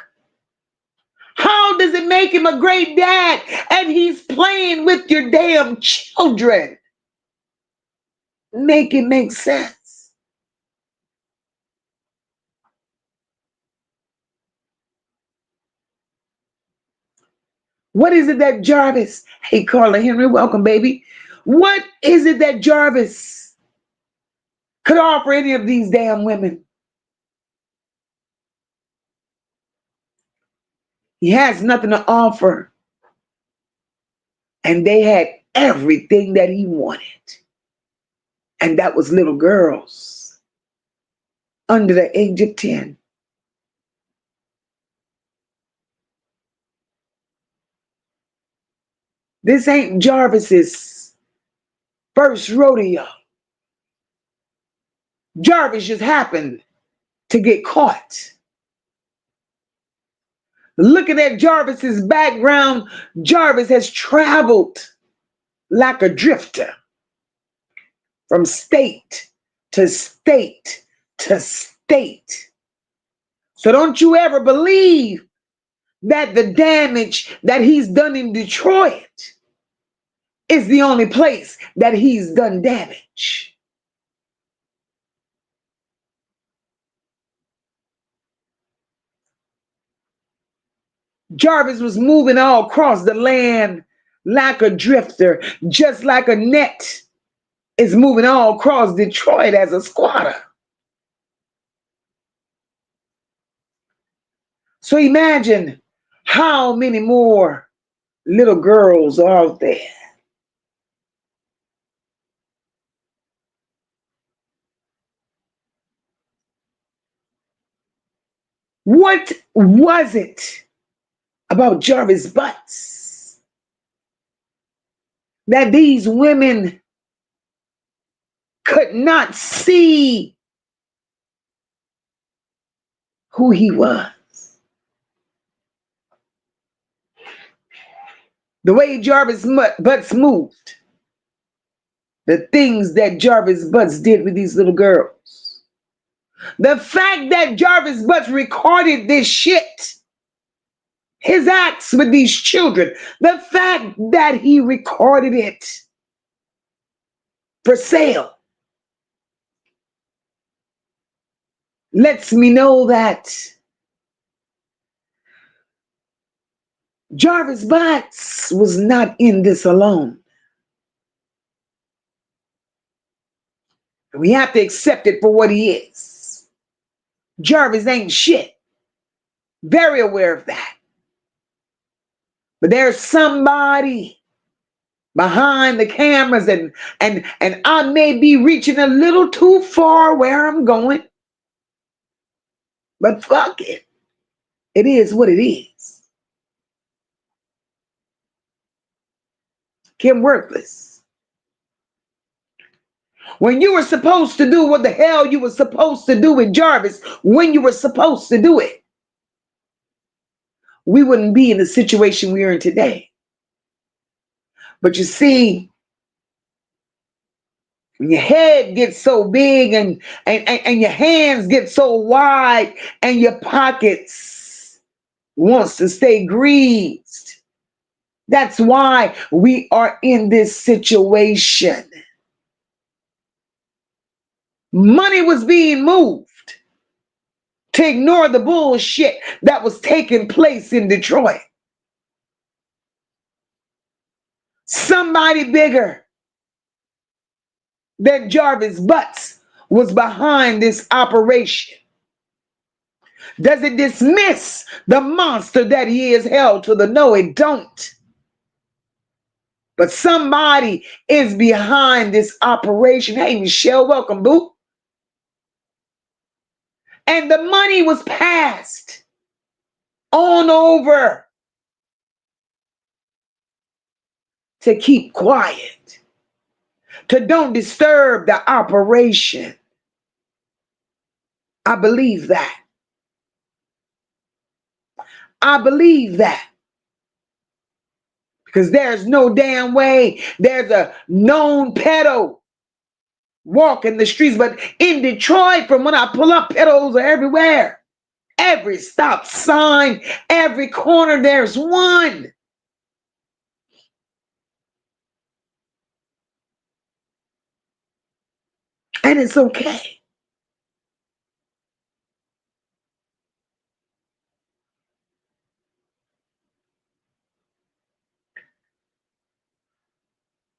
How does it make him a great dad and he's playing with your damn children? Make it make sense. What is it that Jarvis, hey Carla Henry, welcome baby. What is it that Jarvis could offer any of these damn women? He has nothing to offer. And they had everything that he wanted. And that was little girls under the age of 10. This ain't Jarvis's first rodeo. Jarvis just happened to get caught. Looking at Jarvis's background, Jarvis has traveled like a drifter from state to state to state. So don't you ever believe that the damage that he's done in Detroit is the only place that he's done damage. Jarvis was moving all across the land like a drifter, just like Annette is moving all across Detroit as a squatter. So imagine How many more little girls are out there? What was it about Jarvis Butts that these women could not see who he was? The way Jarvis Butts moved, the things that Jarvis Butts did with these little girls, the fact that Jarvis Butts recorded this shit, his acts with these children, the fact that he recorded it for sale, lets me know that Jarvis Butts was not in this alone. We have to accept it for what he is. Jarvis ain't shit. Very aware of that. But there's somebody behind the cameras, and I may be reaching a little too far where I'm going. But fuck it. It is what it is. Kim Worthless. When you were supposed to do what the hell you were supposed to do with Jarvis, when you were supposed to do it, we wouldn't be in the situation we are in today. But you see, when your head gets so big and your hands get so wide and your pockets wants to stay greased, that's why we are in this situation. Money was being moved to ignore the bullshit that was taking place in Detroit. Somebody bigger than Jarvis Butts was behind this operation. Does it dismiss the monster that he is? Hell to the no, it don't. But somebody is behind this operation. Hey, Michelle, welcome, boo. And the money was passed on over to keep quiet, to don't disturb the operation. I believe that. I believe that. Because there's no damn way there's a known pedo walking the streets. But in Detroit, from when I pull up, pedos are everywhere. Every stop sign, every corner, there's one. And it's okay.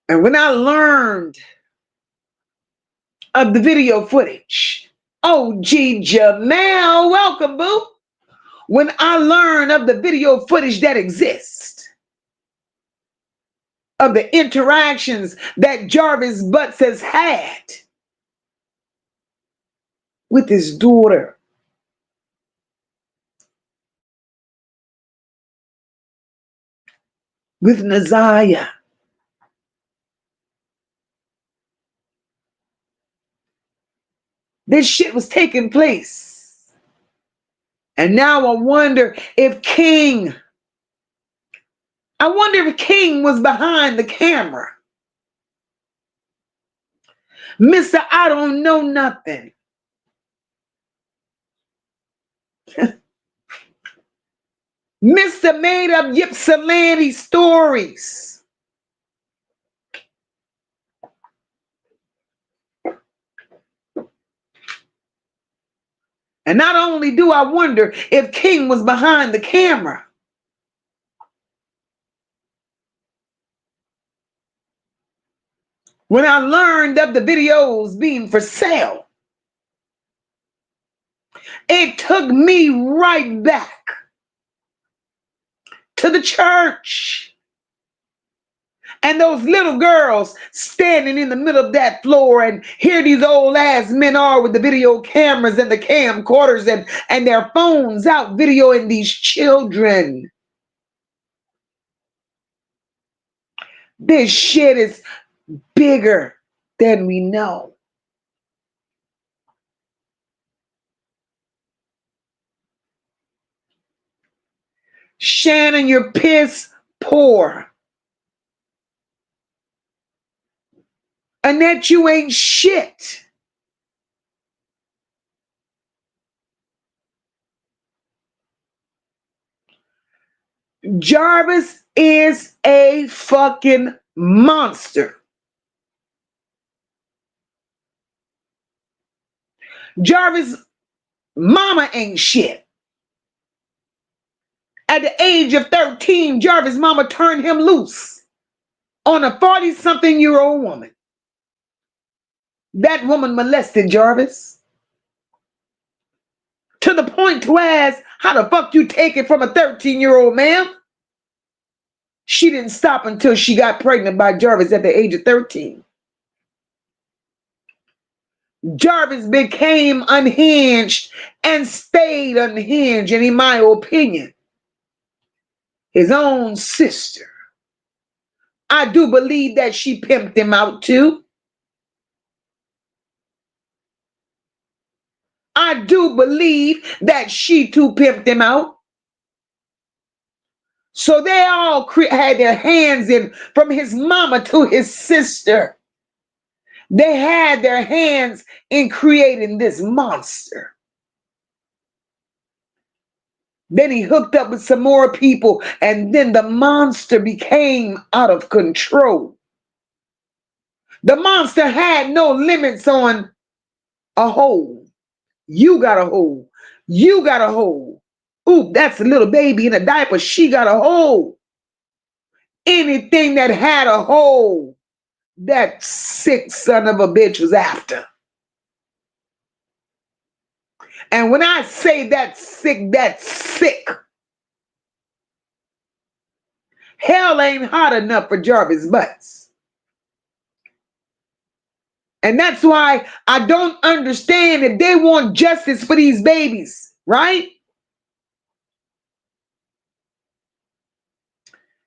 And when I learned of the video footage, OG Jamel, welcome, boo. When I learned of the video footage that exists, of the interactions that Jarvis Butts has had with his daughter, with Naziyah, this shit was taking place. And now I wonder if King was behind the camera. Mr. I don't know nothing. Mr. Made Up Ypsilanti Stories. And not only do I wonder if King was behind the camera, when I learned of the videos being for sale, it took me right back to the church. And those little girls standing in the middle of that floor, and here these old ass men are with the video cameras and the camcorders and their phones out videoing these children. This shit is bigger than we know. Shannon, you're piss poor. Annette, you ain't shit. Jarvis is a fucking monster. Jarvis' mama ain't shit. At the age of 13, Jarvis' mama turned him loose on a 40-something-year-old woman. That woman molested Jarvis to the point to ask, how the fuck you take it from a 13-year-old man? She didn't stop until she got pregnant by Jarvis at the age of 13. Jarvis became unhinged and stayed unhinged, and in my opinion, his own sister, I do believe that she pimped him out too. I do believe that she too pimped him out. So they all had their hands in, from his mama to his sister. They had their hands in creating this monster. Then he hooked up with some more people, and then the monster became out of control. The monster had no limits on a hole. You got a hole. You got a hole. Ooh, that's a little baby in a diaper. She got a hole. Anything that had a hole, that sick son of a bitch was after. And when I say that's sick, that's sick. Hell ain't hot enough for Jarvis butts. And that's why I don't understand if they want justice for these babies, right?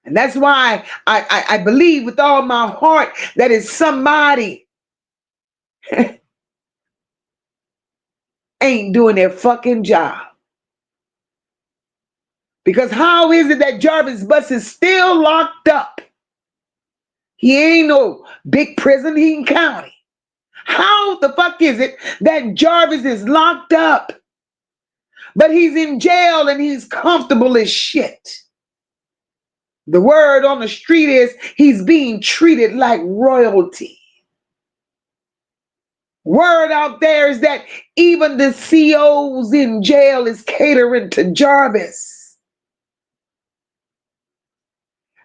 And that's why I believe with all my heart that it's somebody ain't doing their fucking job. Because how is it that Jarvis Bus is still locked up? He ain't no big prison, he ain't county. How the fuck is it that Jarvis is locked up, but he's in jail and he's comfortable as shit? The word on the street is he's being treated like royalty. Word out there is that even the COs in jail is catering to Jarvis.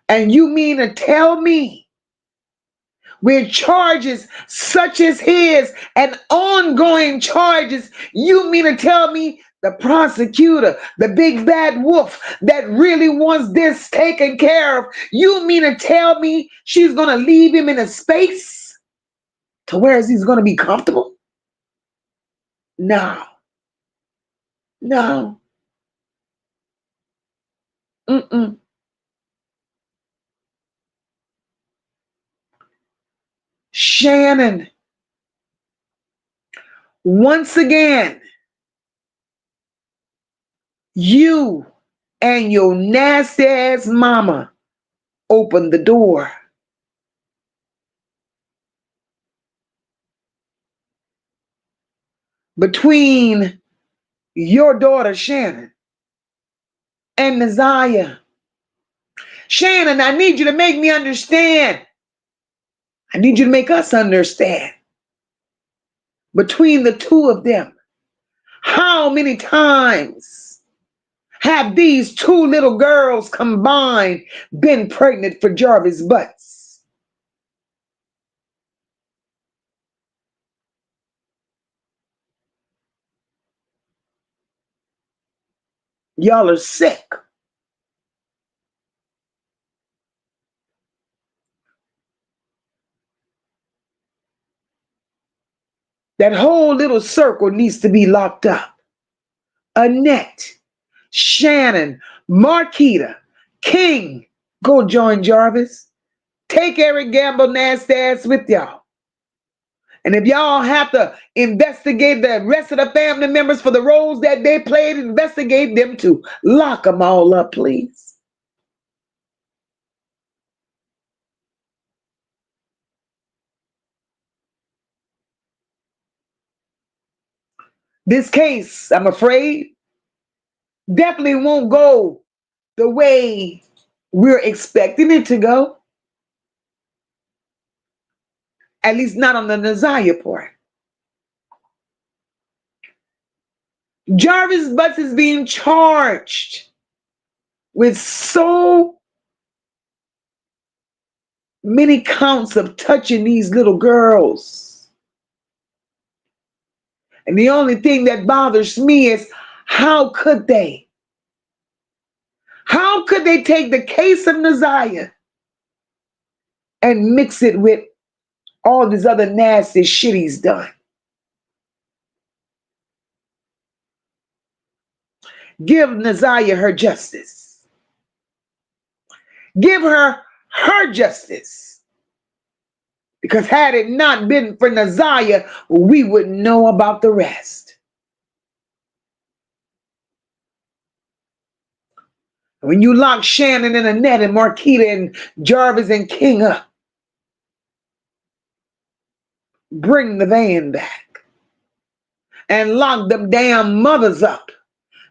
And you mean to tell me, with charges such as his and ongoing charges, you mean to tell me the prosecutor, the big bad wolf that really wants this taken care of, you mean to tell me she's going to leave him in a space to where he's going to be comfortable? No. No. Mm-mm. Shannon, once again, you and your nasty ass mama opened the door. Between your daughter Shannon and Naziyah. Shannon, I need you to make me understand. I need you to make us understand. Between the two of them, how many times have these two little girls combined been pregnant for Jarvis Butts? Y'all are sick. That whole little circle needs to be locked up. Annette, Shannon, Marquita, King, go join Jarvis. Take Eric Gamble nasty ass with y'all. And if y'all have to investigate the rest of the family members for the roles that they played, investigate them too. Lock them all up, please. This case, I'm afraid, definitely won't go the way we're expecting it to go. At least not on the Naziyah part. Jarvis Butts is being charged with so many counts of touching these little girls. And the only thing that bothers me is how could they? How could they take the case of Naziyah and mix it with all this other nasty shit he's done? Give Naziyah her justice. Give her her justice. Because had it not been for Naziyah, we wouldn't know about the rest. When you lock Shannon and Annette and Marquita and Jarvis and King up, bring the van back and lock them damn mothers up.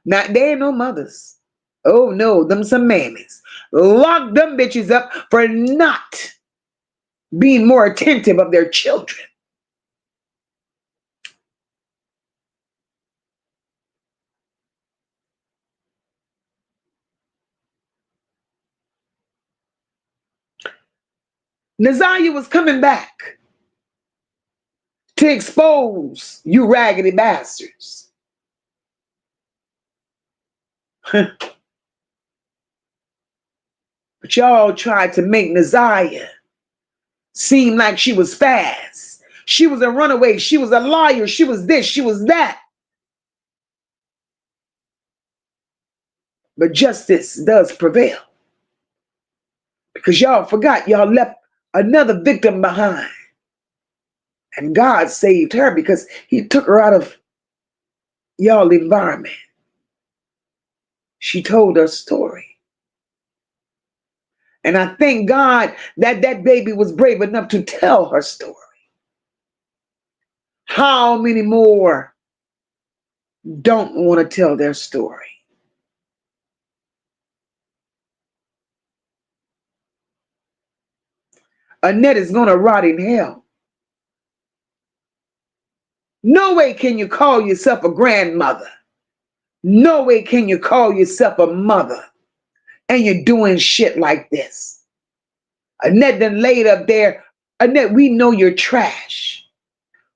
Now, they ain't no mothers. Oh no, them some mammies. Lock them bitches up for not being more attentive of their children. Naziyah was coming back to expose you raggedy bastards. But y'all tried to make Naziyah seem like she was fast. She was a runaway. She was a liar. She was this. She was that. But justice does prevail. Because y'all forgot y'all left another victim behind. And God saved her because he took her out of y'all environment. She told her story. And I thank God that that baby was brave enough to tell her story. How many more don't want to tell their story? Annette is going to rot in hell. No way can you call yourself a grandmother. No way can you call yourself a mother and you're doing shit like this. Annette done laid up there. Annette, we know you're trash.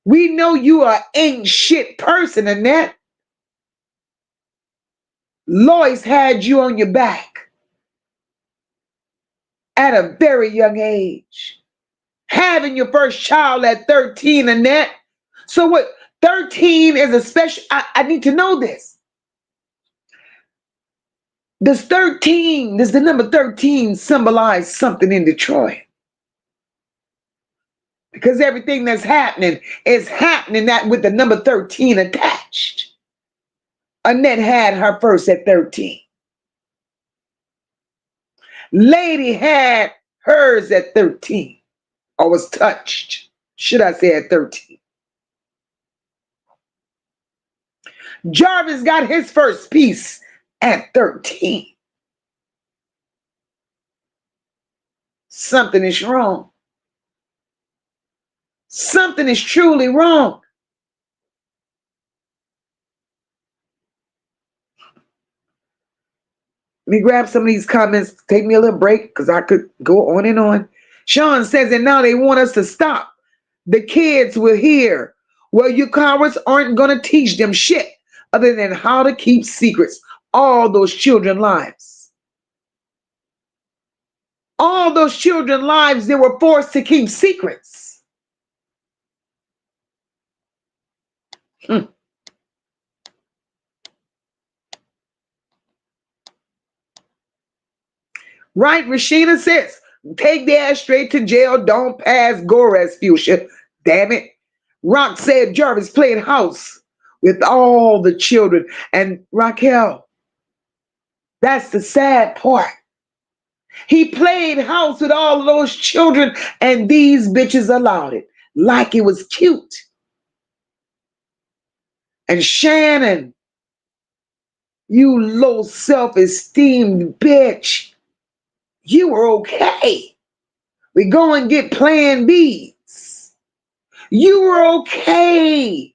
We know you are ain't shit person, Annette. Lois had you on your back at a very young age. Having your first child at 13, Annette. So what, 13 is a special, I need to know this. Does the number 13 symbolize something in Detroit? Because everything that's happening is happening that with the number 13 attached. Annette had her first at 13. Lady had hers at 13. Or was touched, should I say, at 13. Jarvis got his first piece at 13. Something is wrong. Something is truly wrong. Let me grab some of these comments. Take me a little break because I could go on and on. Sean says, and now they want us to stop. The kids will hear. Well, you cowards aren't going to teach them shit other than how to keep secrets. All those children's lives. All those children's lives, they were forced to keep secrets. Hmm. Right, Rashina says, take the ass straight to jail. Don't pass Gores Fuchsia. Damn it. Rock said Jarvis played house with all the children. And Raquel, that's the sad part. He played house with all of those children, and these bitches allowed it. Like it was cute. And Shannon, you low self-esteem bitch, you were okay. We go and get plan Bs. You were okay.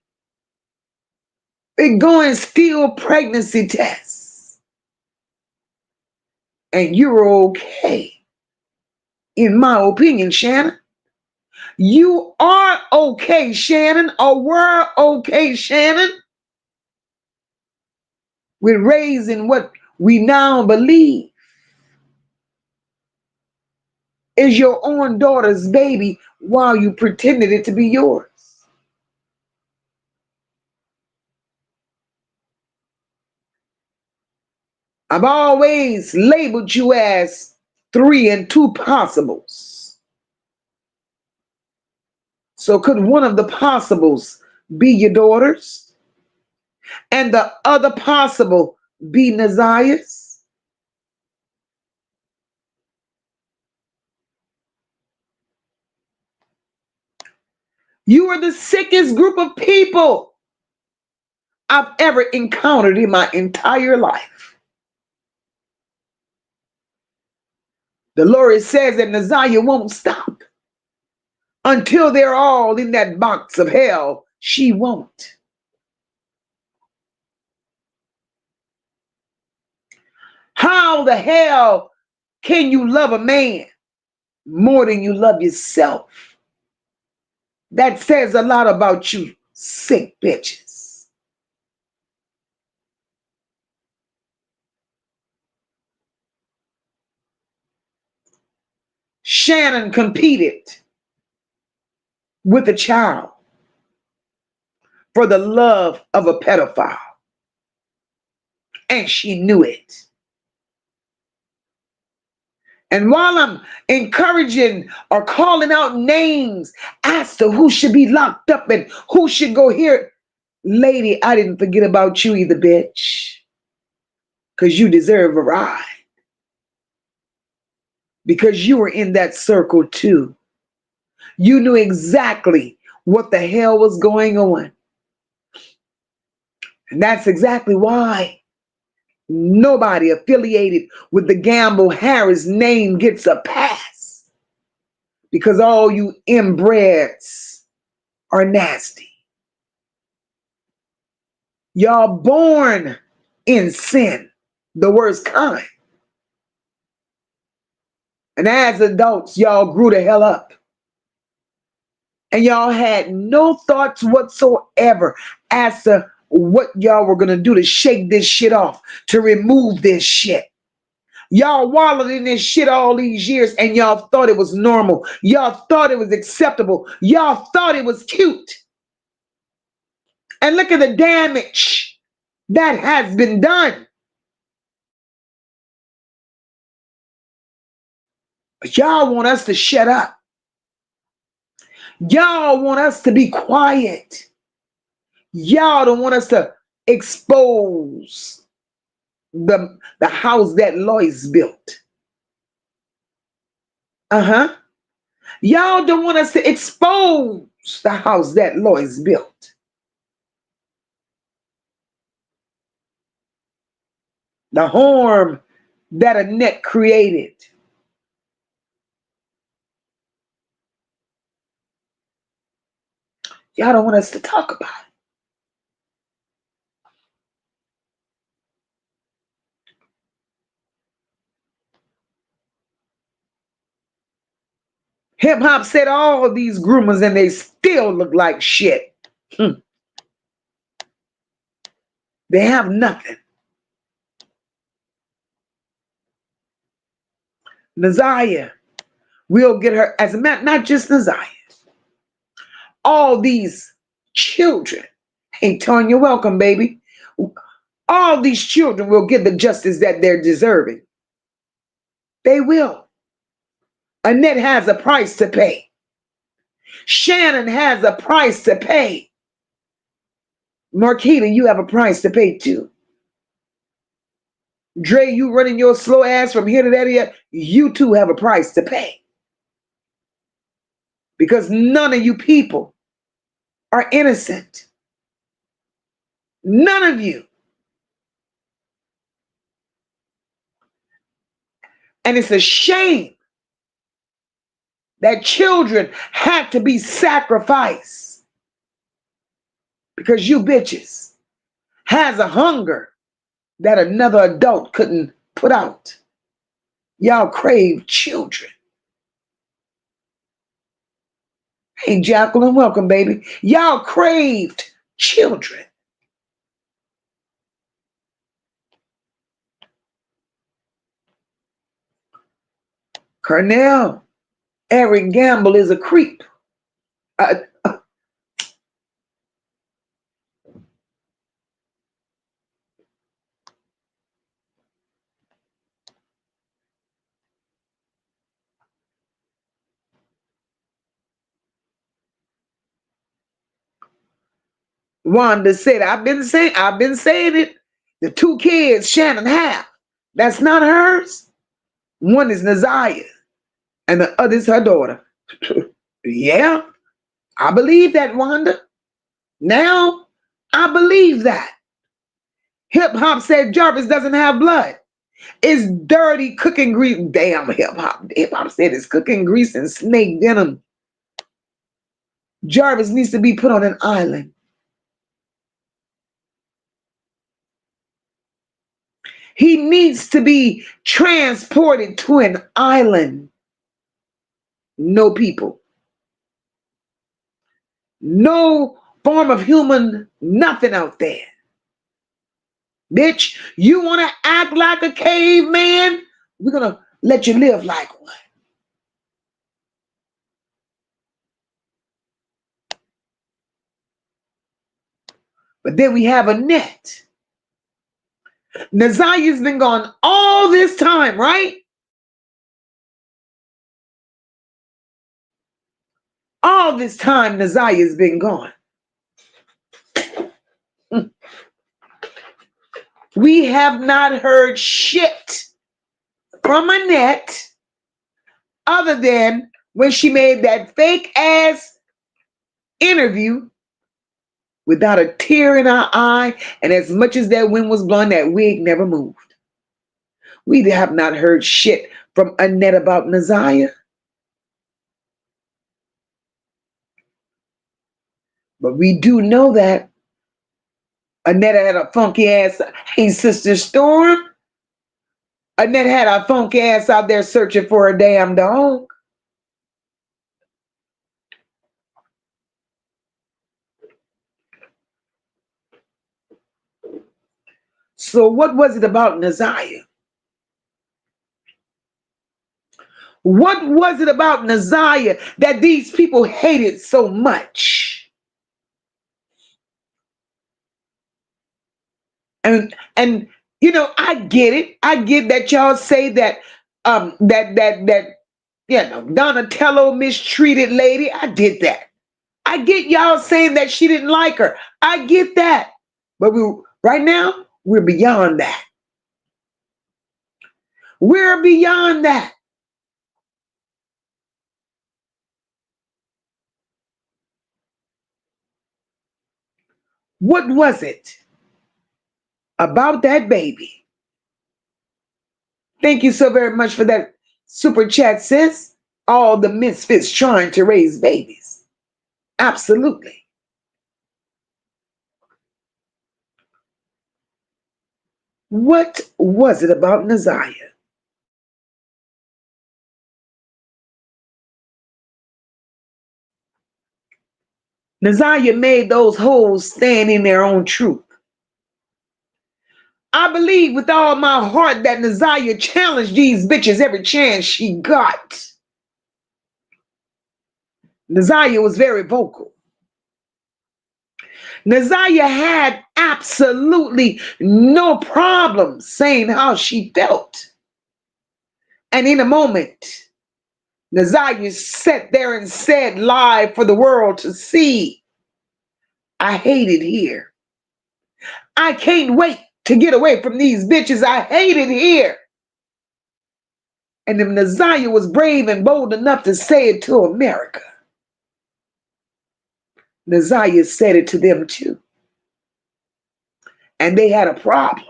We go and steal pregnancy tests. And you were okay. In my opinion, Shannon. You are okay, Shannon, or were okay, Shannon, with raising what we now believe is your own daughter's baby while you pretended it to be yours. I've always labeled you as 3 and 2 possibles. So could one of the possibles be your daughters and the other possible be Naziyah's? You are the sickest group of people I've ever encountered in my entire life. Dolores says that Naziyah won't stop until they're all in that box of hell. She won't. How the hell can you love a man more than you love yourself? That says a lot about you, sick bitches. Shannon competed with a child for the love of a pedophile, and she knew it. And while I'm encouraging or calling out names as to who should be locked up and who should go here, lady, I didn't forget about you either, bitch. Because you deserve a ride. Because you were in that circle too. You knew exactly what the hell was going on. And that's exactly why nobody affiliated with the Gamble Harris name gets a pass. Because all you inbreds are nasty. Y'all born in sin, the worst kind. And as adults, y'all grew the hell up. And y'all had no thoughts whatsoever as to what y'all were going to do to shake this shit off, to remove this shit. Y'all wallowed in this shit all these years and y'all thought it was normal. Y'all thought it was acceptable. Y'all thought it was cute. And look at the damage that has been done. But y'all want us to shut up. Y'all want us to be quiet. Y'all don't want us to expose the house that Lois built. Y'all don't want us to expose the house that Lois built. The harm that Annette created. Y'all don't want us to talk about it. Hip hop said all of these groomers and they still look like shit. They have nothing. Naziyah, we'll get her as a matter, not just Naziyah. All these children Hey, Tanya, welcome, baby. All these children will get the justice that they're deserving. They will. Annette has a price to pay. Shannon has a price to pay. Marquita, you have a price to pay too. Dre, you running your slow ass from here to there, you too have a price to pay. Because none of you people are innocent. None of you. And it's a shame that children had to be sacrificed because you bitches has a hunger that another adult couldn't put out. Y'all crave children. Hey, Jacqueline, welcome, baby. Y'all craved children. Cornell, Eric Gamble is a creep. Wanda said, I've been saying it. The two kids Shannon have, that's not hers. One is Naziyah, and the other is her daughter. Yeah, I believe that, Wanda. Now, I believe that. Hip hop said Jarvis doesn't have blood. It's dirty cooking grease. Damn, hip hop. Hip hop said it's cooking grease and snake venom. Jarvis needs to be put on an island. He needs to be transported to an island. No people. No form of human, nothing out there. Bitch, you want to act like a caveman? We're going to let you live like one. But then we have Annette. Naziyah's been gone all this time, right? All this time, Naziyah's been gone. We have not heard shit from Annette other than when she made that fake ass interview without a tear in our eye, and as much as that wind was blowing, that wig never moved. We have not heard shit from Annette about Naziyah. But we do know that Annette had a funky ass. Hey, Sister Storm. Annette had a funky ass out there searching for a damn dog. So what was it about Naziyah? What was it about Naziyah that these people hated so much? And you know, I get it. I get that y'all say that Donatello mistreated lady. I did that. I get y'all saying that she didn't like her. I get that. But right now, we're beyond that. We're beyond that. What was it about that baby? Thank you so very much for that super chat, sis. All the misfits trying to raise babies. Absolutely. What was it about Naziyah? Naziyah made those hoes stand in their own truth. I believe with all my heart that Naziyah challenged these bitches every chance she got. Naziyah was very vocal. Naziyah had absolutely no problem saying how she felt. And in a moment, Naziyah sat there and said live for the world to see, I hate it here. I can't wait to get away from these bitches. I hate it here. And if Naziyah was brave and bold enough to say it to America, Naziyah said it to them too. And they had a problem.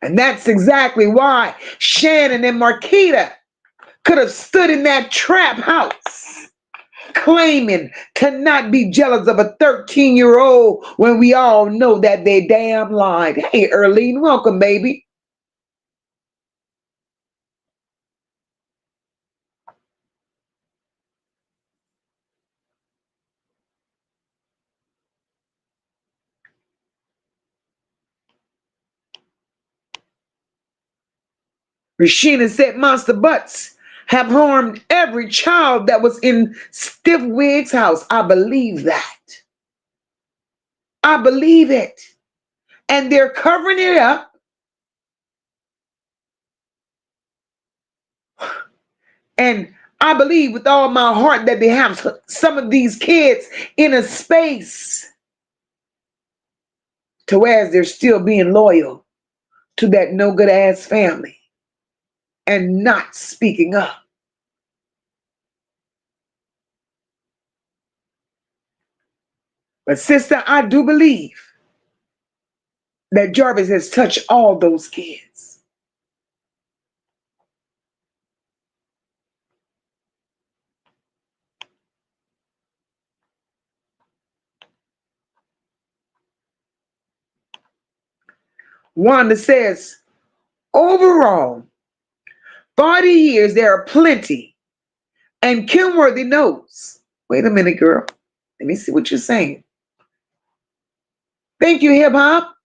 And that's exactly why Shannon and Marquita could have stood in that trap house claiming to not be jealous of a 13-year-old when we all know that they damn lied. Hey, Earlene, welcome, baby. Rashina said monster butts have harmed every child that was in Stiff Wig's house. I believe that. I believe it. And they're covering it up. And I believe with all my heart that they have some of these kids in a space to where they're still being loyal to that no good ass family and not speaking up. But sister, I do believe that Jarvis has touched all those kids. Wanda says, overall, 40 years, there are plenty. And Kimworthy knows. Wait a minute, girl. Let me see what you're saying. Thank you, hip hop.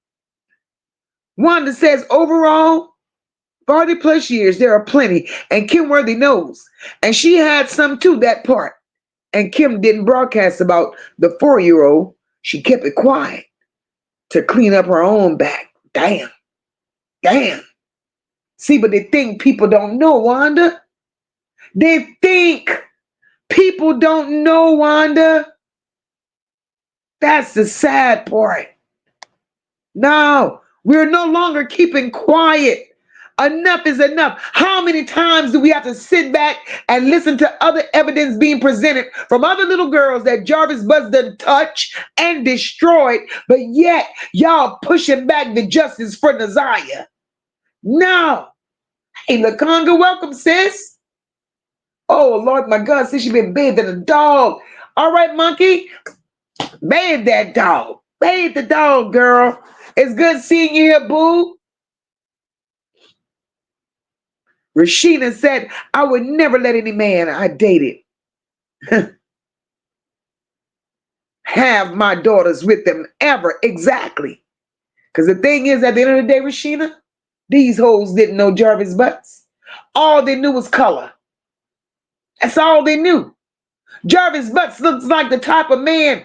Wanda says, overall, 40 plus years, there are plenty. And Kimworthy knows. And she had some too, that part. And Kim didn't broadcast about the 4-year-old. She kept it quiet to clean up her own back. Damn. Damn. See, but they think people don't know, Wanda. They think people don't know, Wanda. That's the sad part. No, we're no longer keeping quiet. Enough is enough. How many times do we have to sit back and listen to other evidence being presented from other little girls that Jarvis Buzz done touched and destroyed, but yet y'all pushing back the justice for Naziyah? No. Hey, Lakonga, welcome, sis. Oh, Lord, my God, since you've been bathing a dog. All right, monkey, bathe that dog. Bathe the dog, girl. It's good seeing you here, boo. Rashina said, I would never let any man I dated have my daughters with them ever. Exactly. Because the thing is, at the end of the day, Rashina, these hoes didn't know Jarvis butts. All they knew was color. That's all they knew. Jarvis butts looks like the type of man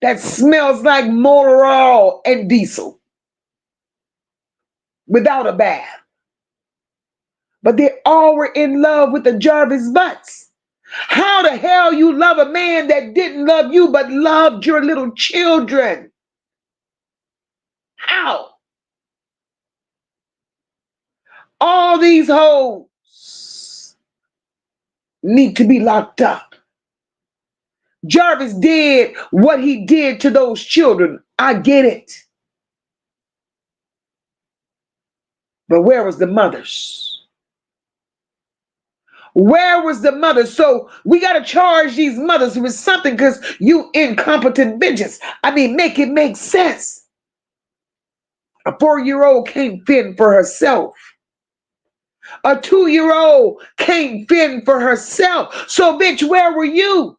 that smells like motor oil and diesel without a bath. But they all were in love with the Jarvis butts. How the hell you love a man that didn't love you but loved your little children? How? All these hoes need to be locked up. Jarvis did what he did to those children. I get it. But where was the mothers? Where was the mother? So we got to charge these mothers with something because you incompetent bitches. I mean, make it make sense. A 4-year-old can't fend for herself. A 2-year-old can't fend for herself. So, bitch, where were you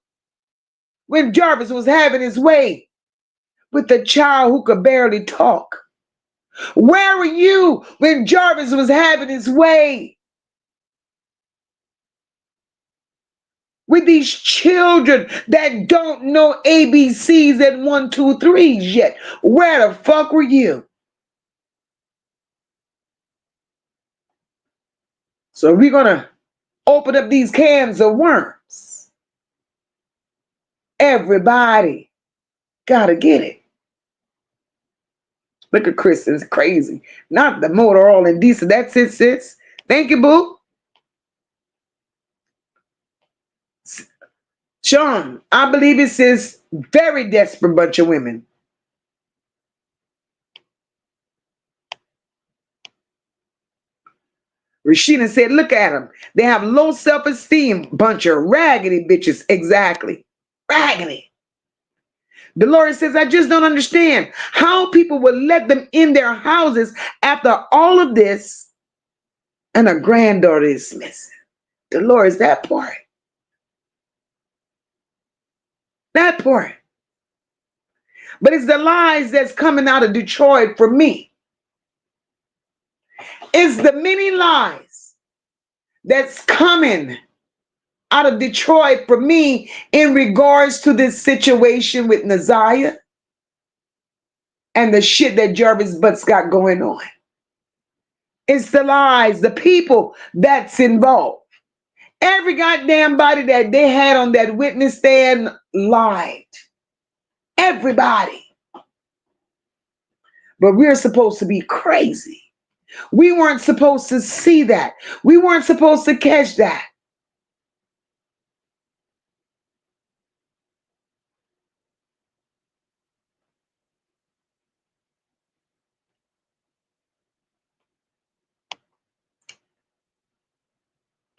when Jarvis was having his way with the child who could barely talk? Where were you when Jarvis was having his way with these children that don't know ABCs and 1, 2, 3s yet. Where the fuck were you? So we're going to open up these cans of worms. Everybody got to get it. Look at Chris, it's crazy. Not the motor all indecent. That's it, sis. Thank you, boo. Sean, I believe it says very desperate bunch of women. Rashida said, look at them. They have low self-esteem. Bunch of raggedy bitches. Exactly. Raggedy. Dolores says, I just don't understand how people would let them in their houses after all of this and a granddaughter is missing. Dolores, that part. That part. But it's the lies that's coming out of Detroit for me. It's the many lies that's coming out of Detroit for me in regards to this situation with Naziyah and the shit that Jarvis Butts got going on. It's the lies, the people that's involved. Every goddamn body that they had on that witness stand lied. Everybody. But we're supposed to be crazy. We weren't supposed to see that. We weren't supposed to catch that.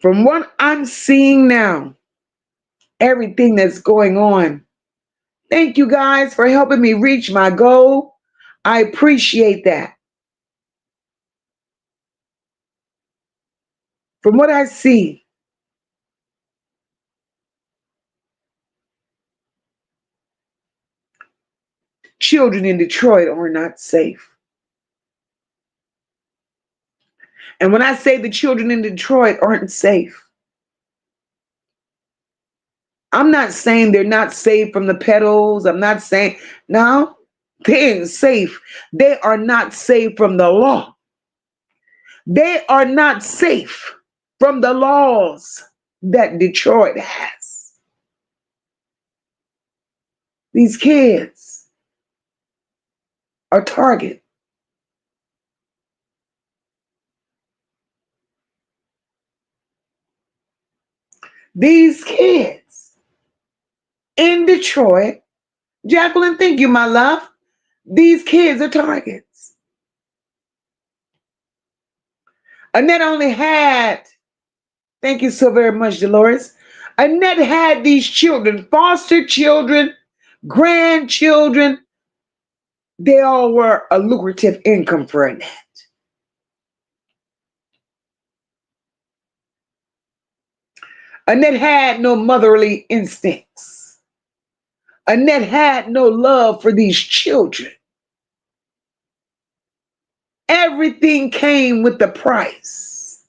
From what I'm seeing now, everything that's going on, thank you guys for helping me reach my goal. I appreciate that. From what I see, children in Detroit are not safe. And when I say the children in Detroit aren't safe, I'm not saying they're not safe from the pedals. I'm not saying, no, they ain't safe. They are not safe from the law. They are not safe from the laws that Detroit has. These kids are target. These kids in Detroit, Jacqueline, thank you, my love. These kids are targets. Annette only had, thank you so very much, Dolores. Annette had these children, foster children, grandchildren. They all were a lucrative income for Annette. Annette had no motherly instincts. Annette had no love for these children. Everything came with the price.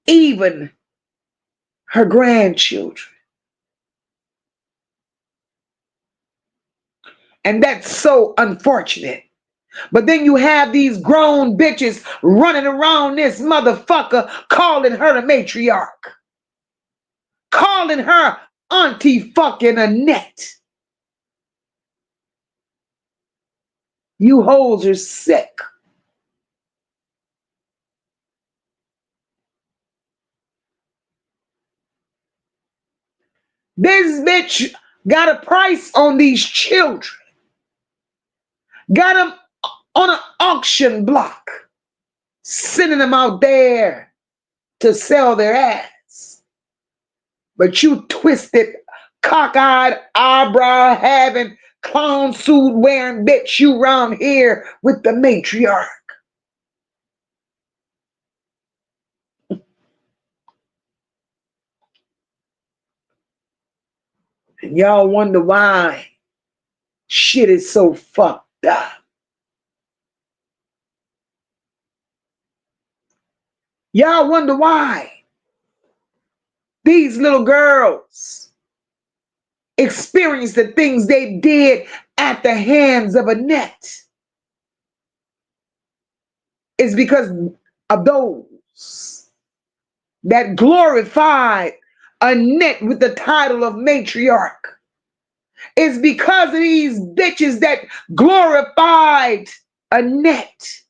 Even her grandchildren. And that's so unfortunate. But then you have these grown bitches running around this motherfucker calling her the matriarch. Calling her Auntie fucking Annette. You hoes are sick. This bitch got a price on these children. Got them on an auction block. Sending them out there to sell their ass. But you twisted, cockeyed, eyebrow having, clown suit wearing bitch, you round here with the matriarch. And y'all wonder why shit is so fucked up. Y'all wonder why these little girls experienced the things they did at the hands of Annette is because of those that glorified Annette with the title of matriarch. It's because of these bitches that glorified Annette.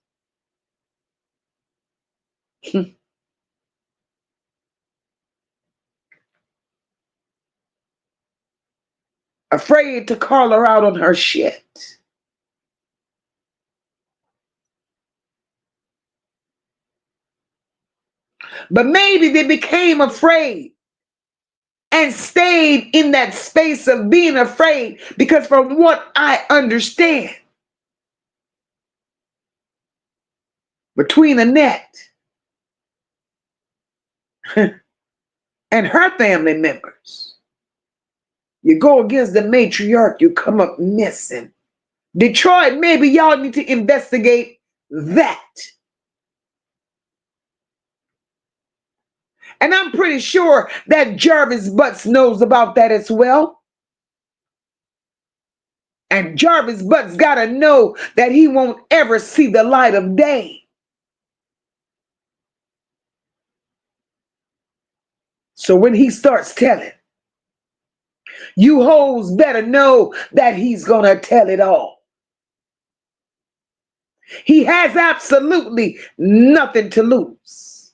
Afraid to call her out on her shit. But maybe they became afraid and stayed in that space of being afraid because from what I understand, between Annette and her family members, you go against the matriarch, you come up missing. Detroit, maybe y'all need to investigate that. And I'm pretty sure that Jarvis Butts knows about that as well. And Jarvis Butts got to know that he won't ever see the light of day. So when he starts telling, you hoes better know that he's going to tell it all. He has absolutely nothing to lose.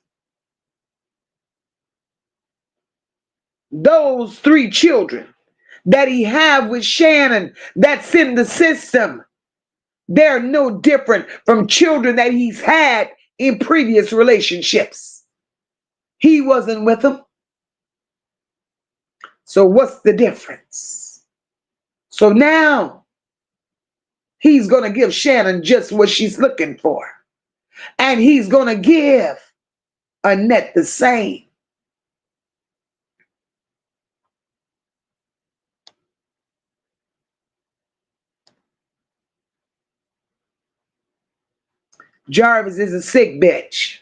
Those 3 children that he have with Shannon that's in the system, they're no different from children that he's had in previous relationships. He wasn't with them. So what's the difference? So now he's going to give Shannon just what she's looking for. And he's going to give Annette the same. Jarvis is a sick bitch.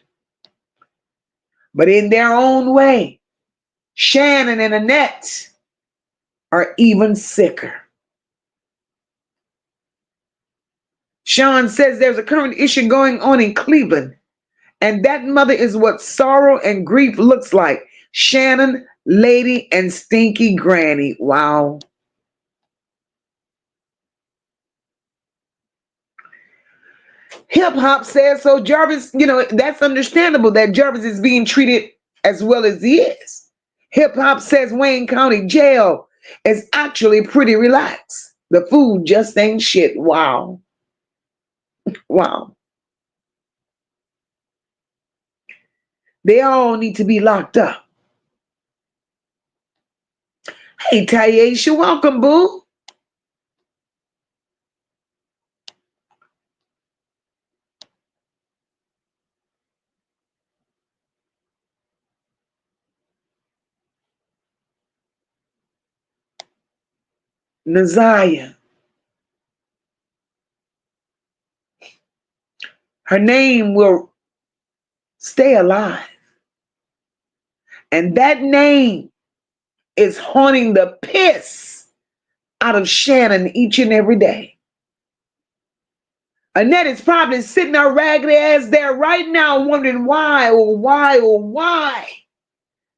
But in their own way, Shannon and Annette are even sicker. Sean says there's a current issue going on in Cleveland, and that mother is what sorrow and grief looks like. Shannon, Lady, and Stinky Granny. Wow. Hip hop says so. Jarvis, that's understandable that Jarvis is being treated as well as he is. Hip hop says Wayne County Jail is actually pretty relaxed. The food just ain't shit. Wow. Wow. They all need to be locked up. Hey, Taisha, welcome, boo. Naziyah. Her name will stay alive. And that name is haunting the piss out of Shannon each and every day. Annette is probably sitting her raggedy ass there right now wondering why, oh, why, oh, why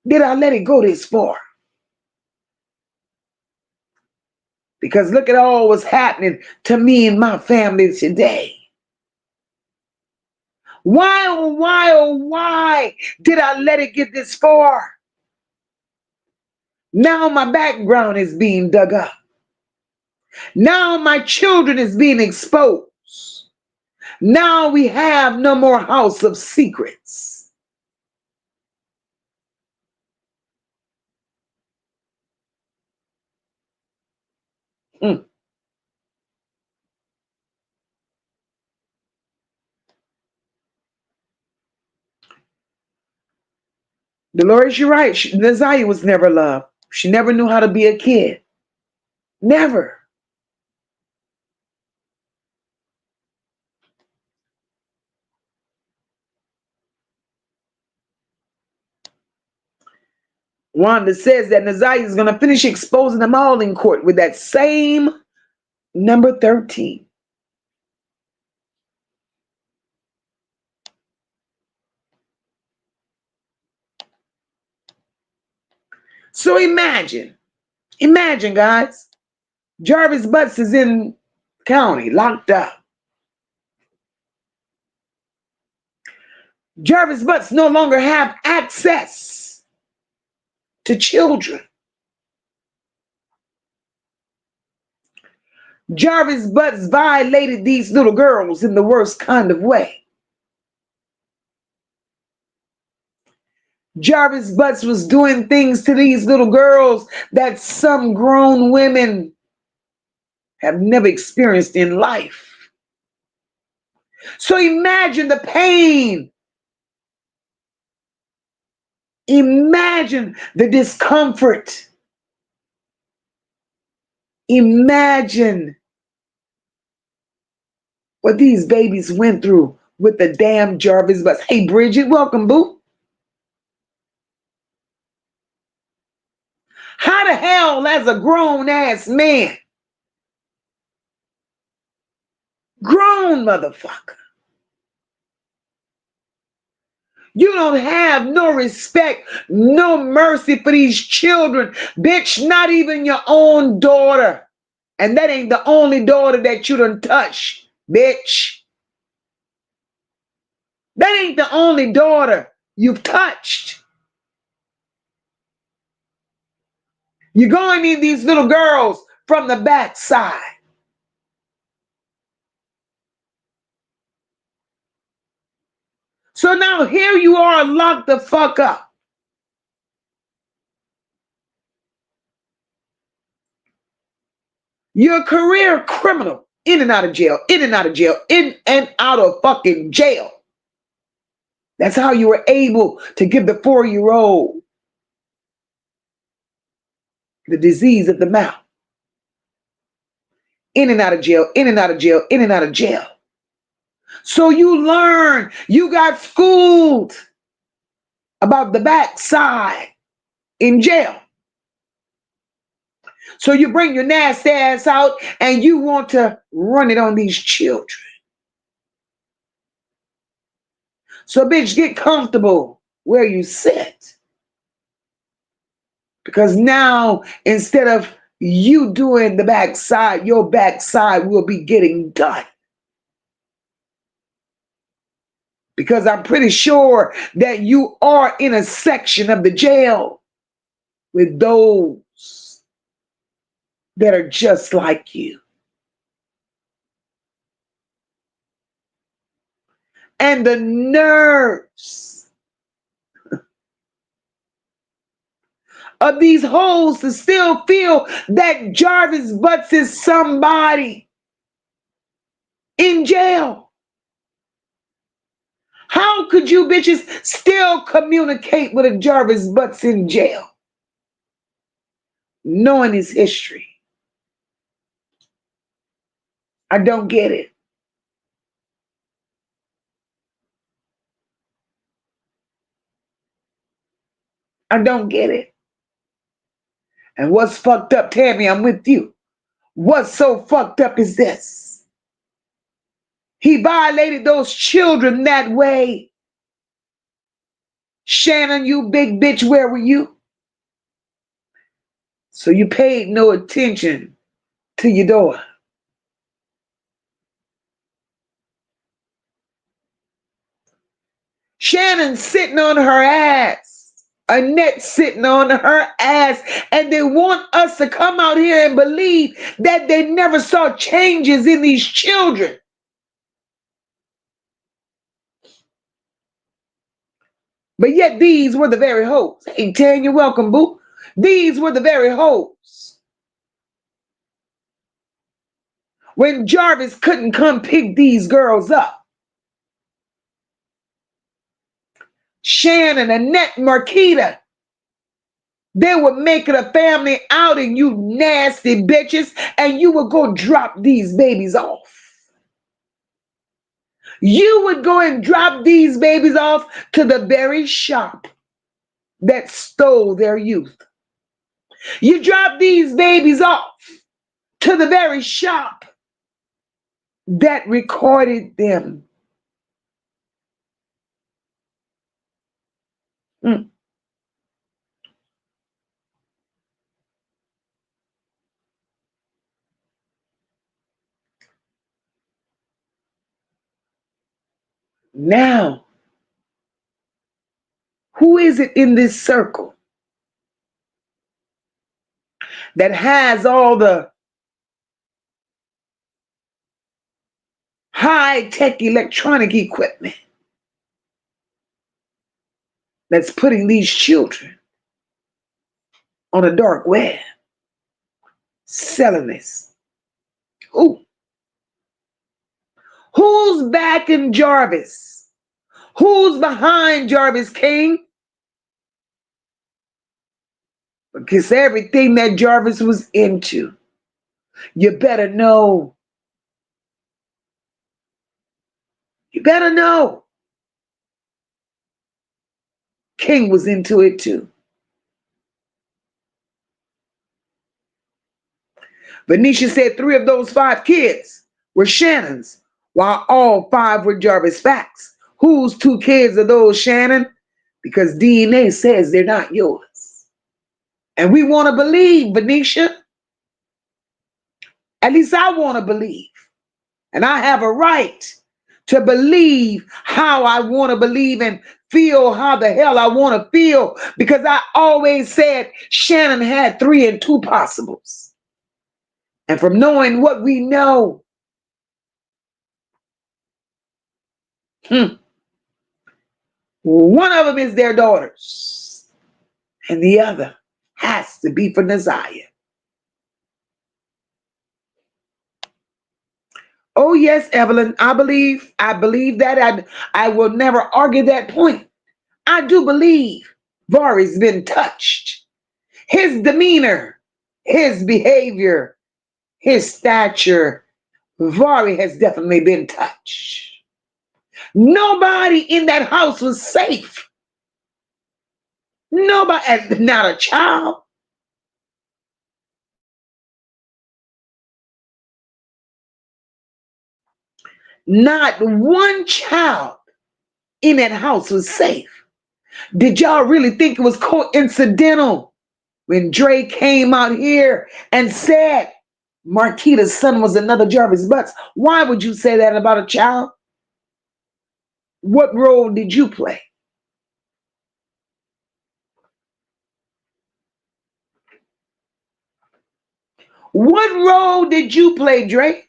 did I let it go this far? Because look at all what's happening to me and my family today. Why, oh, why, oh, why did I let it get this far? Now my background is being dug up. Now my children is being exposed. Now we have no more house of secrets. Mm. Dolores, you're right. Naziyah was never loved. She never knew how to be a kid. Never. Wanda says that Naziyah is going to finish exposing them all in court with that same number 13. So imagine, guys, Jarvis Butts is in county, locked up. Jarvis Butts no longer have access to children. Jarvis Butts violated these little girls in the worst kind of way. Jarvis Butts was doing things to these little girls that some grown women have never experienced in life. So imagine the pain. Imagine the discomfort. Imagine what these babies went through with the damn Jarvis Butts. Hey, Bridget, welcome, boo. How the hell, as a grown-ass man, grown motherfucker, you don't have no respect, no mercy for these children, bitch, not even your own daughter. And that ain't the only daughter that you done touched, bitch. That ain't the only daughter you've touched. You're going in these little girls from the backside. So now here you are, locked the fuck up. You're a career criminal, in and out of jail, in and out of jail, in and out of fucking jail. That's how you were able to give the 4-year-old the disease of the mouth. In and out of jail, in and out of jail, in and out of jail. So you learn, you got schooled about the backside in jail. So you bring your nasty ass out and you want to run it on these children. So bitch, get comfortable where you sit. Because now, instead of you doing the backside, your backside will be getting done. Because I'm pretty sure that you are in a section of the jail with those that are just like you. And the nerves of these hoes to still feel that Jarvis Butts is somebody in jail. How could you bitches still communicate with a Jarvis Butts in jail, knowing his history? I don't get it. I don't get it. And what's fucked up, Tammy, I'm with you. What's so fucked up is this. He violated those children that way. Shannon, you big bitch, where were you? So you paid no attention to your daughter. Shannon sitting on her ass. Annette sitting on her ass. And they want us to come out here and believe that they never saw changes in these children. But yet these were the very hoes. Hey, Tanya, welcome, boo. These were the very hoes. When Jarvis couldn't come pick these girls up, Shannon, Annette, Marquita, they would make it a family outing, you nasty bitches, and you would go drop these babies off. You would go and drop these babies off to the very shop that stole their youth. You drop these babies off to the very shop that recorded them. Mm. Now, who is it in this circle that has all the high-tech electronic equipment that's putting these children on a dark web, selling this? Who? Who's backing Jarvis? Who's behind Jarvis King? Because everything that Jarvis was into, you better know. You better know. King was into it too. Venetia said 3 of those 5 kids were Shannon's, while all 5 were Jarvis facts. Whose 2 kids are those, Shannon? Because DNA says they're not yours. And we want to believe, Venetia. At least I want to believe. And I have a right to believe how I want to believe and feel how the hell I want to feel, because I always said Shannon had 3 and 2 possibles. And from knowing what we know, one of them is their daughters, and the other has to be for Naziyah. Oh yes, Evelyn, I believe that. I will never argue that point. I do believe Vari's been touched. His demeanor, his behavior, his stature, Vari has definitely been touched. Nobody in that house was safe. Nobody, not a child. Not one child in that house was safe. Did y'all really think it was coincidental when Dre came out here and said Marquita's son was another Jarvis Butts? Why would you say that about a child? What role did you play? What role did you play, Dre?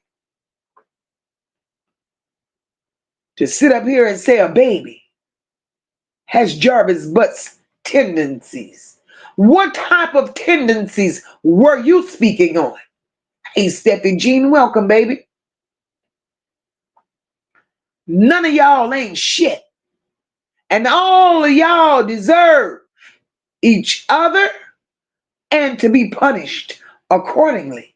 To sit up here and say a baby has Jarvis Butts tendencies. What type of tendencies were you speaking on? Hey, Steffi Jean, welcome, baby. None of y'all ain't shit. And all of y'all deserve each other and to be punished accordingly.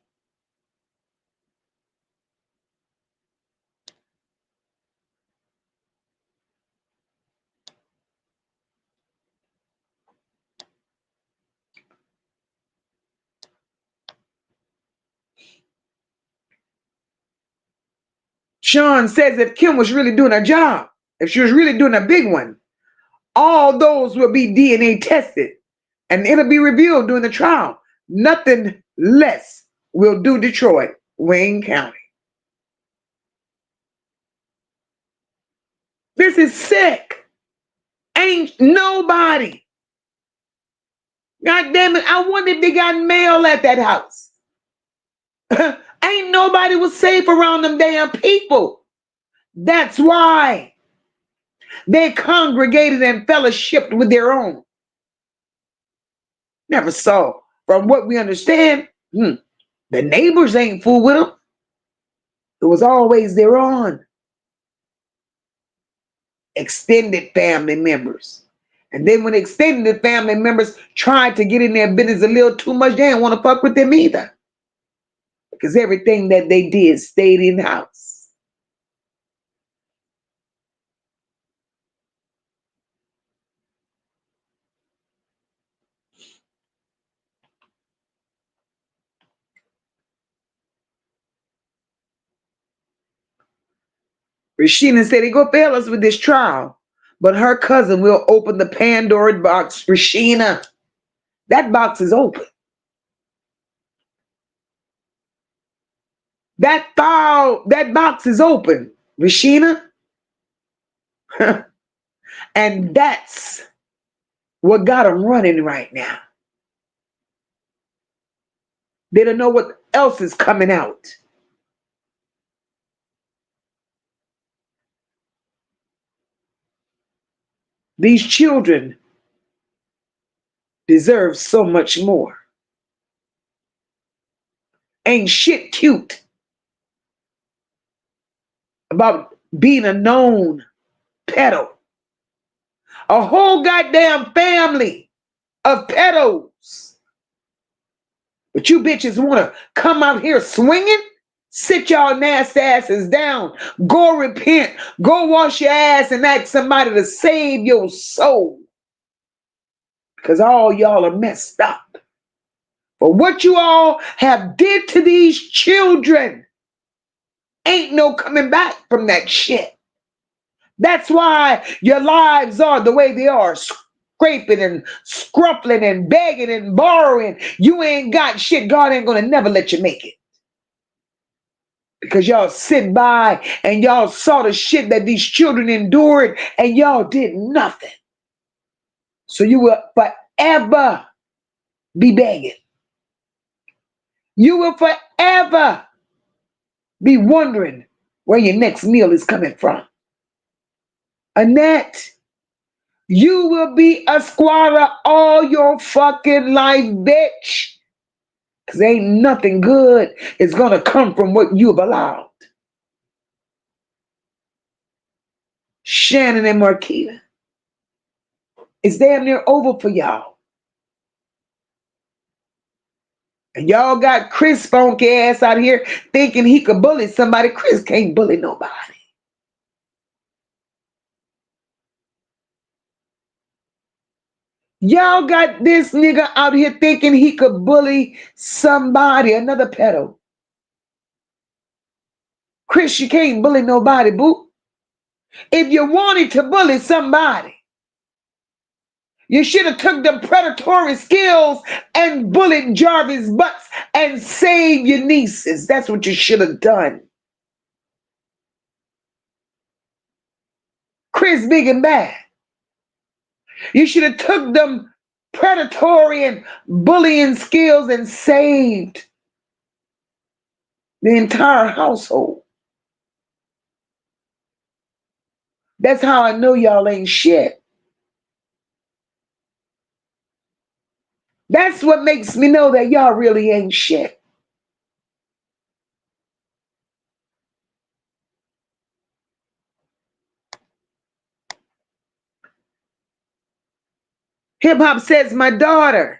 Sean says if Kim was really doing a job, if she was really doing a big one, all those will be DNA tested and it'll be revealed during the trial. Nothing less will do Detroit, Wayne County. This is sick. Ain't nobody. God damn it. I wonder if they got mail at that house. Ain't nobody was safe around them damn people. That's why they congregated and fellowshipped with their own. Never saw. From what we understand, the neighbors ain't fool with them. It was always their own extended family members. And then when extended family members tried to get in their business a little too much, they didn't want to fuck with them either. Because everything that they did stayed in house. Rashina said, he go fail us with this trial, but her cousin will open the Pandora box. Rashina, that box is open. That box is open, Rashina. And that's what got them running right now. They don't know what else is coming out. These children deserve so much more. Ain't shit cute about being a known pedo. A whole goddamn family of pedos. But you bitches want to come out here swinging? Sit y'all nasty asses down. Go repent. Go wash your ass and ask somebody to save your soul. Because all y'all are messed up. But what you all have did to these children, ain't no coming back from that shit. That's why your lives are the way they are. Scraping and scruffling and begging and borrowing. You ain't got shit. God ain't gonna never let you make it. Because y'all sit by and y'all saw the shit that these children endured and y'all did nothing. So you will forever be begging. You will forever be wondering where your next meal is coming from. Annette, you will be a squatter all your fucking life, bitch. Because ain't nothing good is going to come from what you've allowed. Shannon and Marquita, it's damn near over for y'all. And y'all got Chris funky ass out here thinking he could bully somebody. Chris can't bully nobody. Y'all got this nigga out here thinking he could bully somebody, another pedo. Chris, you can't bully nobody, boo. If you wanted to bully somebody, you should have took the predatory skills and bullied Jarvis' butts and saved your nieces. That's what you should have done. Chris, big and bad. You should have took them predatory and bullying skills and saved the entire household. That's how I know y'all ain't shit. That's what makes me know that y'all really ain't shit. Hip hop says, my daughter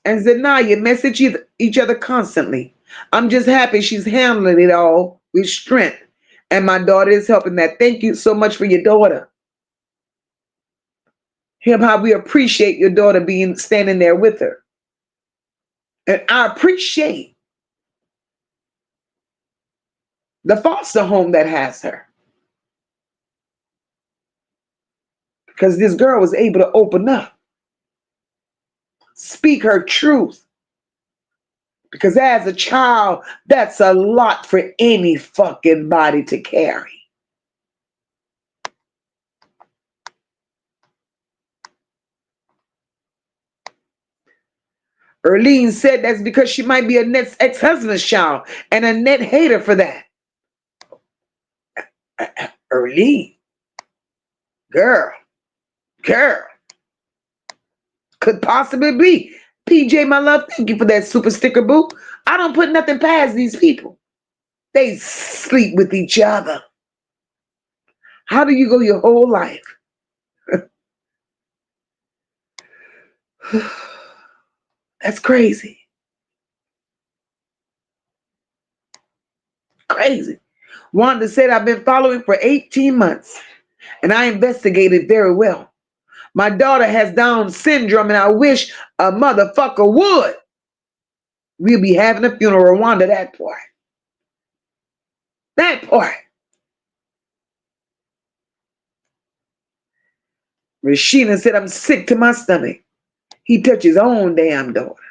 and Zanaya message each other constantly. I'm just happy she's handling it all with strength. And my daughter is helping that. Thank you so much for your daughter. Hip hop, we appreciate your daughter standing there with her. And I appreciate the foster home that has her. Because this girl was able to open up, speak her truth. Because as a child, that's a lot for any fucking body to carry. Erlene said that's because she might be Annette's ex-husband's child, and Annette hate her for that. Erlene, girl, could possibly be. PJ, my love, thank you for that super sticker, boo. I don't put nothing past these people. They sleep with each other. How do you go your whole life? That's crazy. Crazy. Wanda said, I've been following for 18 months and I investigated very well. My daughter has Down syndrome and I wish a motherfucker would. We'll be having a funeral. Wanda, that part. That part. Rashina said, I'm sick to my stomach. He touched his own damn daughter.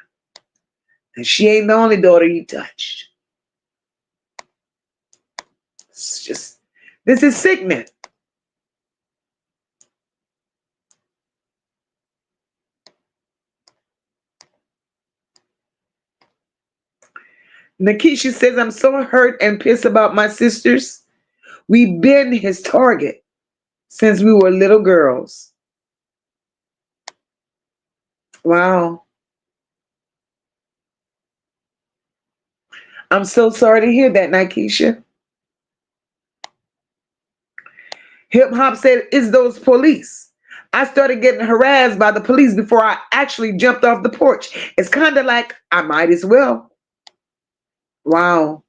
And she ain't the only daughter he touched. It's just, this is sickening. Nakisha says, I'm so hurt and pissed about my sisters. We've been his target since we were little girls. Wow. I'm so sorry to hear that, Nikesha. Hip Hop said, it's those police. I started getting harassed by the police before I actually jumped off the porch. It's kind of like I might as well. Wow.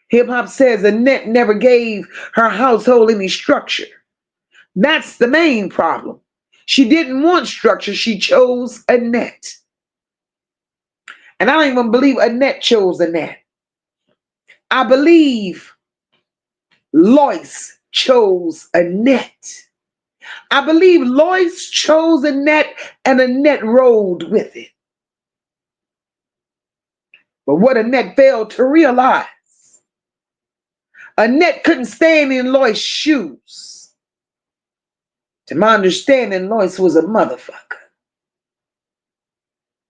Hip Hop says Annette never gave her household any structure. That's the main problem. She didn't want structure. She chose Annette. And I don't even believe Annette chose Annette. I believe Lois chose Annette. I believe Lois chose Annette and Annette rolled with it. But what Annette failed to realize, Annette couldn't stand in Lois' shoes. To my understanding, Lois was a motherfucker.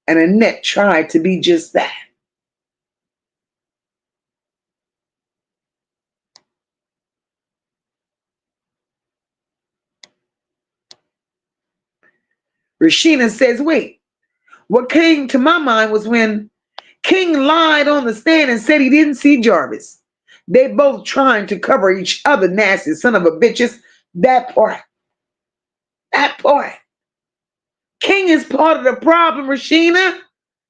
And Annette tried to be just that. Rashina says, wait, what came to my mind was when King lied on the stand and said he didn't see Jarvis. They both trying to cover each other, nasty son of a bitches. That part. That part. King is part of the problem, Rashina.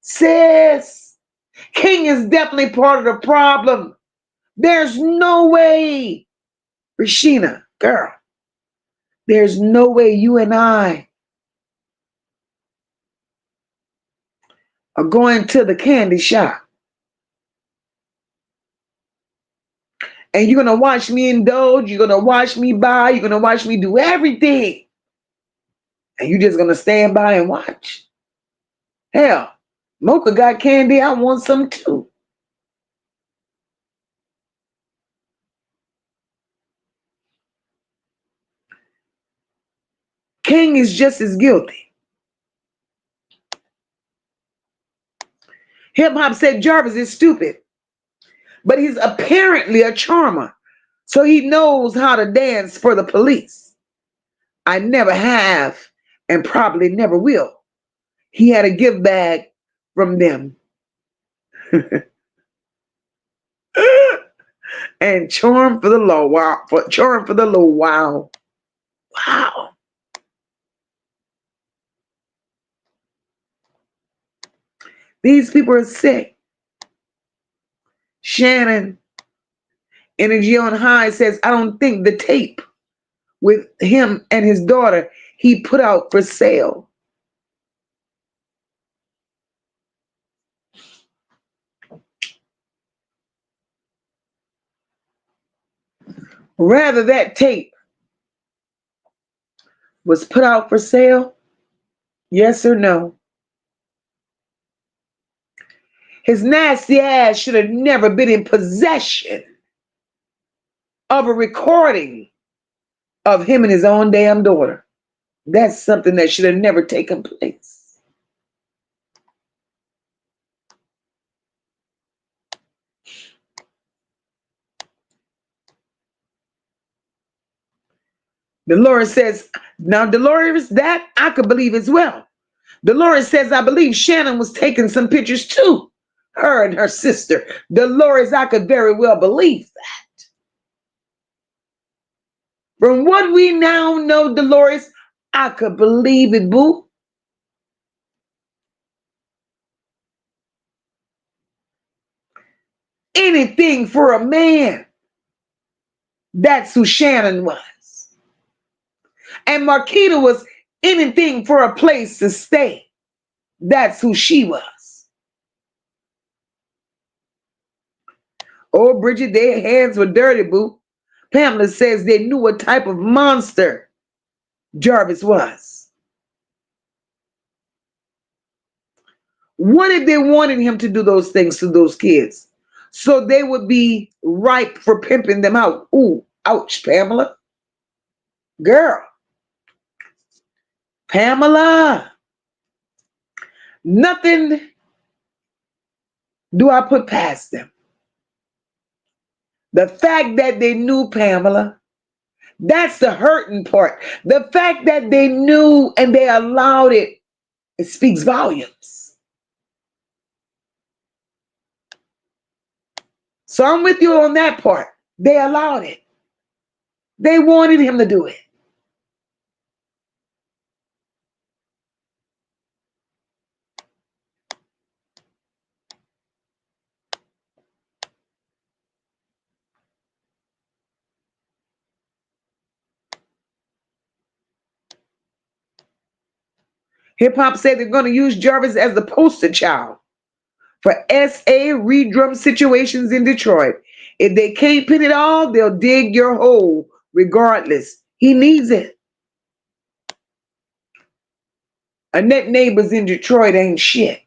Sis. King is definitely part of the problem. There's no way. Rashina, girl. There's no way you and I are going to the candy shop and you're going to watch me indulge, you're going to watch me buy, you're going to watch me do everything, and you're just going to stand by and watch. Hell, MOCA got candy, I want some too. King is just as guilty. Hip Hop said Jarvis is stupid, but he's apparently a charmer, so he knows how to dance for the police. I never have and probably never will. He had a gift bag from them. And charm for the low. Wow. Charm for the low. Wow. Wow. These people are sick. Shannon, Energy on High, says, I don't think the tape with him and his daughter he put out for sale. Rather, that tape was put out for sale? Yes or no? His nasty ass should have never been in possession of a recording of him and his own damn daughter. That's something that should have never taken place. Dolores says, now Dolores, that I could believe as well. Dolores says, I believe Shannon was taking some pictures too. Her and her sister. Dolores, I could very well believe that. From what we now know, Dolores, I could believe it, boo. Anything for a man. That's who Shannon was. And Marquita was anything for a place to stay. That's who she was. Oh, Bridget, their hands were dirty, boo. Pamela says they knew what type of monster Jarvis was. What if they wanted him to do those things to those kids? So they would be ripe for pimping them out. Ooh, ouch, Pamela. Girl, Pamela. Nothing do I put past them. The fact that they knew Pamela, that's the hurting part. The fact that they knew and they allowed it, it speaks volumes. So I'm with you on that part. They allowed it. They wanted him to do it. Hip hop said they're going to use Jarvis as the poster child for SA redrum situations in Detroit. If they can't pin it all, they'll dig your hole regardless. He needs it. Annette neighbors in Detroit ain't shit.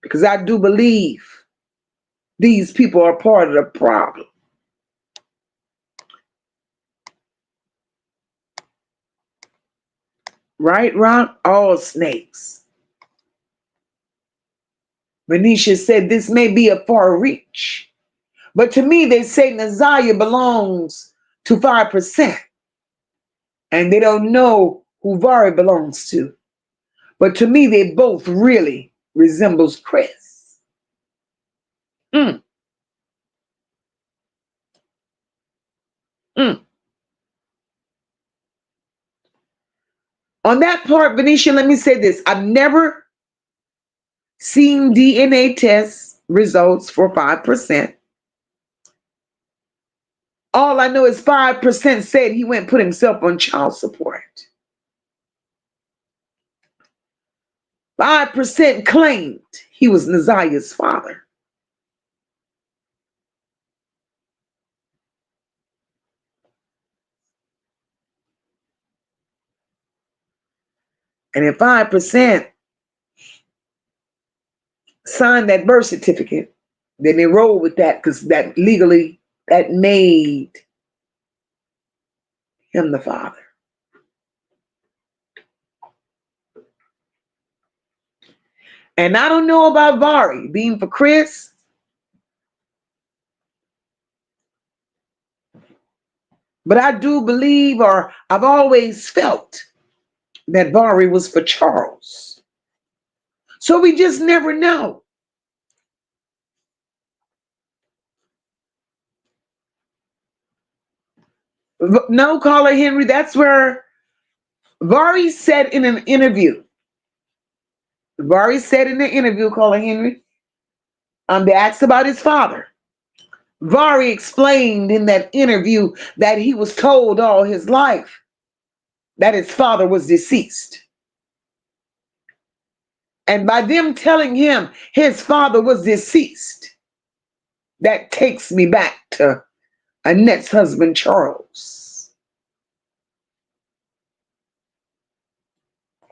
Because I do believe these people are part of the problem. Right, Ron? All snakes. Venetia said this may be a far reach. But to me, they say Naziyah belongs to 5%. And they don't know who Vari belongs to. But to me, they both really resembles Chris. Mm. Mm. On that part, Venetia, let me say this. I've never seen DNA test results for 5%. All I know is 5% said he went and put himself on child support. 5% claimed he was Naziyah's father. And if 5% signed that birth certificate, then they roll with that because that legally, that made him the father. And I don't know about Vari being for Chris, but I do believe, or I've always felt, that Vari was for Charles. So we just never know. No, caller Henry, that's where Vari said in an interview. Vari said in the interview, caller Henry, they asked about his father. Vari explained in that interview that he was told all his life that his father was deceased. And by them telling him his father was deceased, that takes me back to Annette's husband, Charles.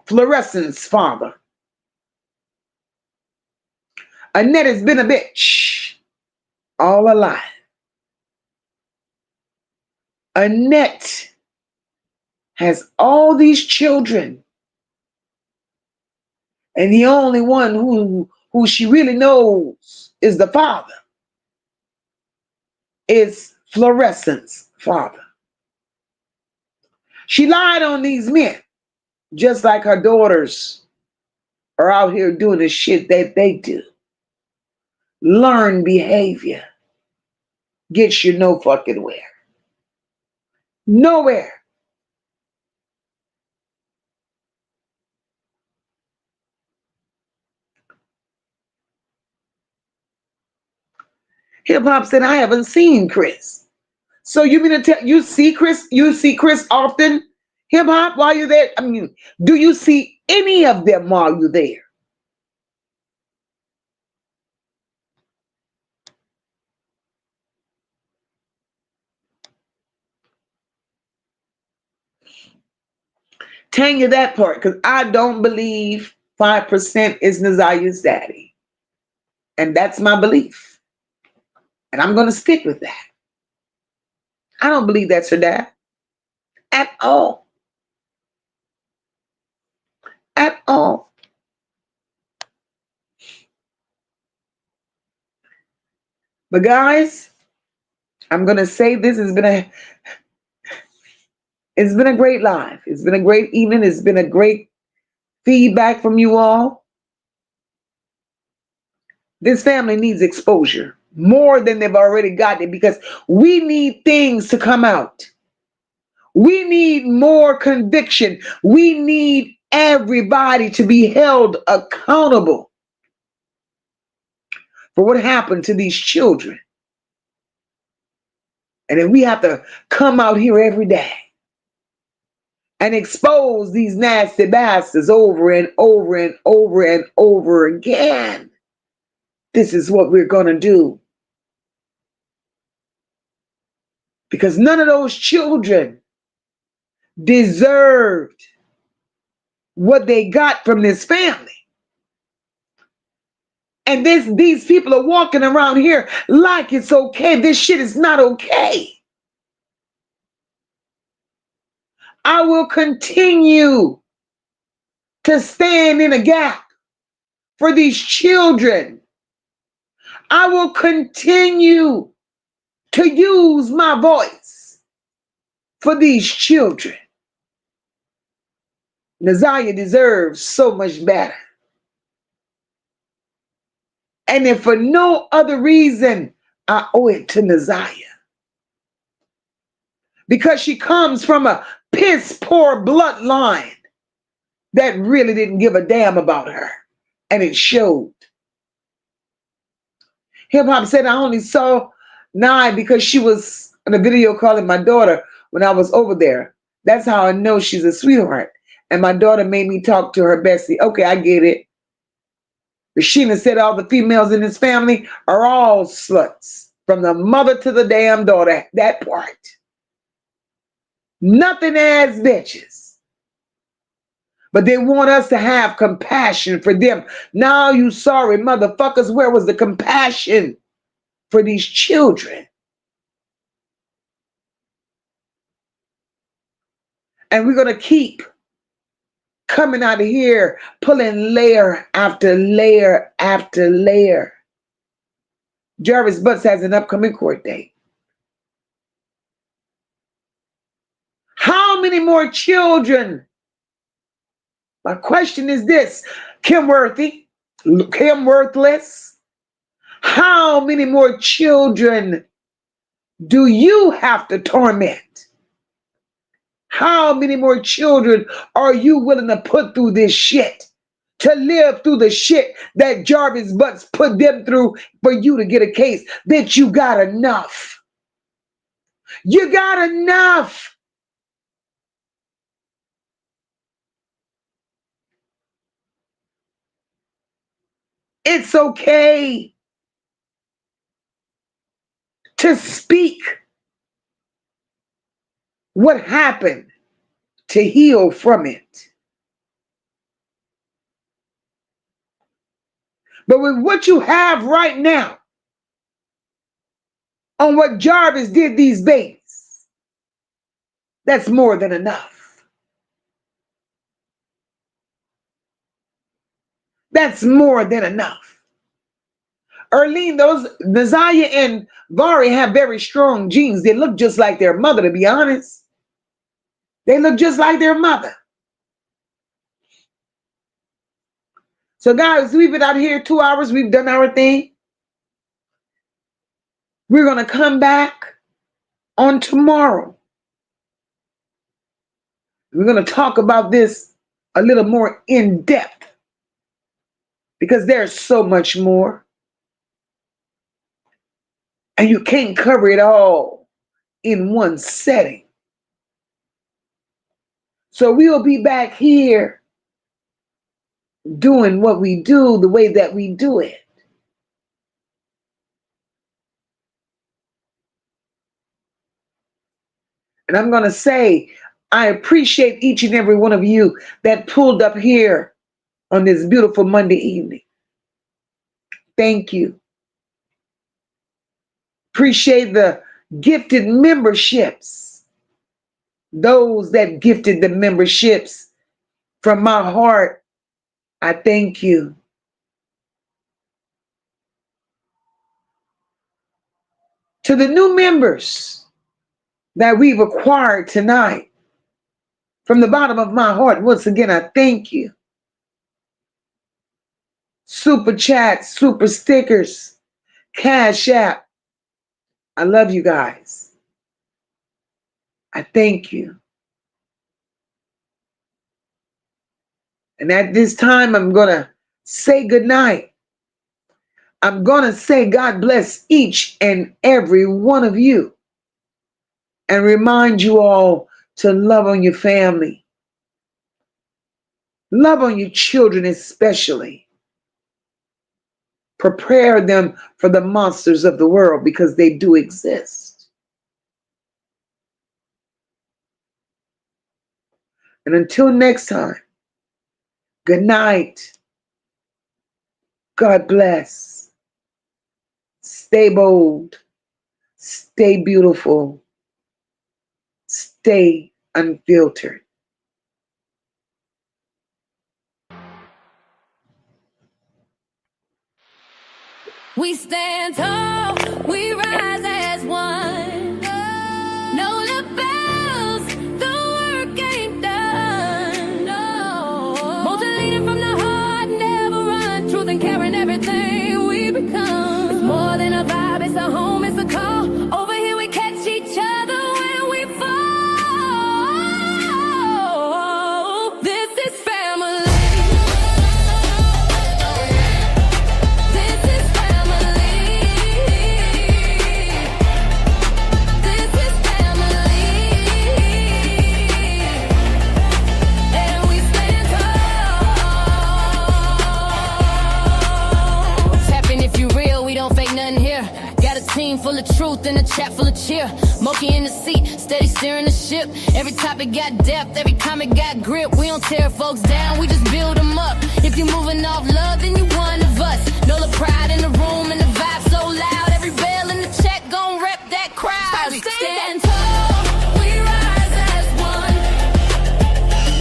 Fluorescent's father. Annette has been a bitch all her life. Annette has all these children, and the only one who she really knows is the father, is Fluorescent's father. She lied on these men, just like her daughters are out here doing the shit that they do. Learned behavior gets you no fucking where. Nowhere. Hip hop said, I haven't seen Chris. So you mean to tell you see Chris? You see Chris often? Hip hop while you're there? I mean, do you see any of them while you're there? Tell you that part, because I don't believe 5% is Naziyah's daddy. And that's my belief. And I'm going to stick with that. I don't believe that's her dad. At all. At all. But guys, I'm going to say this has been it's been a great live. It's been a great evening. It's been a great feedback from you all. This family needs exposure more than they've already gotten it, because we need things to come out. We need more conviction. We need everybody to be held accountable for what happened to these children. And then we have to come out here every day and expose these nasty bastards over and over and over and over again. This is what we're going to do. Because none of those children deserved what they got from this family. And these people are walking around here like it's okay. This shit is not okay. I will continue to stand in a gap for these children. I will continue to use my voice for these children. Naziyah deserves so much better. And if for no other reason, I owe it to Naziyah. Because she comes from a piss poor bloodline that really didn't give a damn about her. And it showed. Hip Hop said I only saw Nye because she was on a video calling my daughter when I was over there. That's how I know she's a sweetheart. And my daughter made me talk to her bestie. Okay, I get it. Rashina said all the females in this family are all sluts. From the mother to the damn daughter. That part. Nothing ass bitches. But they want us to have compassion for them. Now you sorry motherfuckers, where was the compassion for these children? And we're going to keep coming out of here, pulling layer after layer after layer. Jarvis Butts has an upcoming court date. How many more children? My question is this, Kim Worthless, how many more children do you have to torment? How many more children are you willing to put through this shit? To live through the shit that Jarvis Butts put them through for you to get a case? Bitch, you got enough. You got enough. It's okay to speak what happened, to heal from it. But with what you have right now, on what Jarvis did these babies, that's more than enough. That's more than enough. Erlene, those Naziyah and Vari have very strong genes. They look just like their mother, to be honest. They look just like their mother. So guys, we've been out here 2 hours. We've done our thing. We're going to come back on tomorrow. We're going to talk about this a little more in depth, because there's so much more. And you can't cover it all in one setting. So we'll be back here doing what we do the way that we do it. And I'm going to say, I appreciate each and every one of you that pulled up here on this beautiful Monday evening. Thank you. Appreciate the gifted memberships. Those that gifted the memberships, from my heart, I thank you. To the new members that we've acquired tonight, from the bottom of my heart, once again, I thank you. Super chats, super stickers, Cash App. I love you guys. I thank you. And at this time, I'm going to say goodnight. I'm going to say God bless each and every one of you. And remind you all to love on your family. Love on your children especially. Prepare them for the monsters of the world, because they do exist. And until next time, good night. God bless. Stay bold. Stay beautiful. Stay unfiltered. We stand tall, we rise as one. No lapels, the work ain't done. No. Motor leading from the heart, never run. Truth and care in everything we become. It's more than a vibe, it's a home, it's a call. Over here we catch each other when we fall. This is family. Team full of truth and a chat full of cheer. MOCA in the seat, steady steering the ship. Every topic got depth, every comment got grip. We don't tear folks down, we just build them up. If you're moving off love, then you one of us. Know the pride in the room and the vibe so loud. Every bell in the check gon' rep that crowd. We stand tall, we rise as one.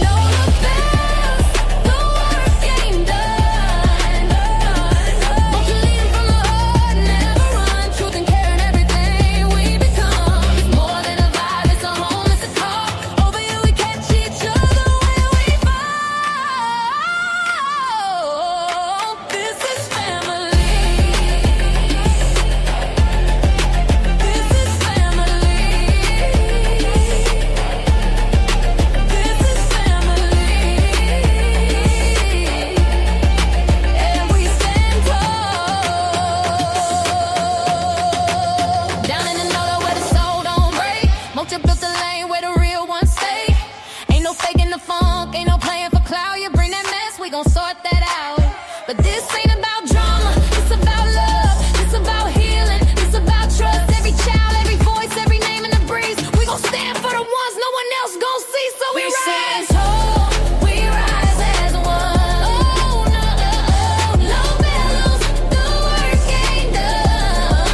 Know the bells, the work ain't done. Won't you lead 'em from the heart, never run. Truth and care in everything we become. It's more than a vibe, it's a home, it's a call. Over here we catch each other when we fall. This is family. This is family. This is family. And we stand tall. Down in the NOLA where the soul don't break. MOCA built the lane where the real ones stay. Ain't no faking the funk, ain't no playing for clout. You bring that mess, we gon' sort that out. But this ain't about drama, it's about love. It's about healing, it's about trust. Every child, every voice, every name in the breeze. We gon' stand for the ones no one else gon' see. So we rise tall, we rise as one. Oh no, no bellows, the work ain't done.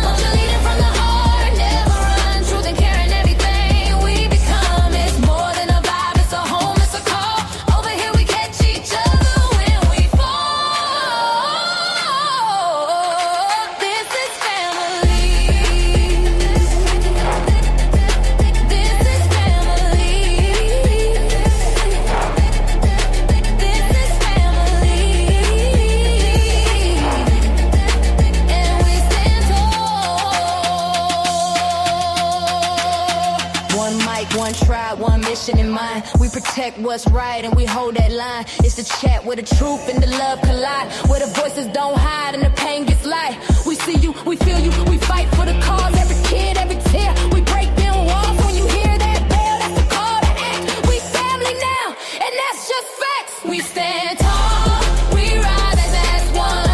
Won't you lead 'em from the heart, never run. Truth and care in everything we become. It's more than a vibe, it's a home, it's a call. Over here we catch each other when we fall. This is family. This is family. This is family. And we stand tall. One mic, one tribe, one mission in mind. We protect what's right and we hold that line. It's the chat where the truth and the love collide. Where the voices don't hide and the pain gets light. We see you, we feel you, we fight for the cause. Every kid, every tear, we break down walls. When you hear that bell, that's the call to act. We family now, and that's just facts. We stand tall, we rise as one.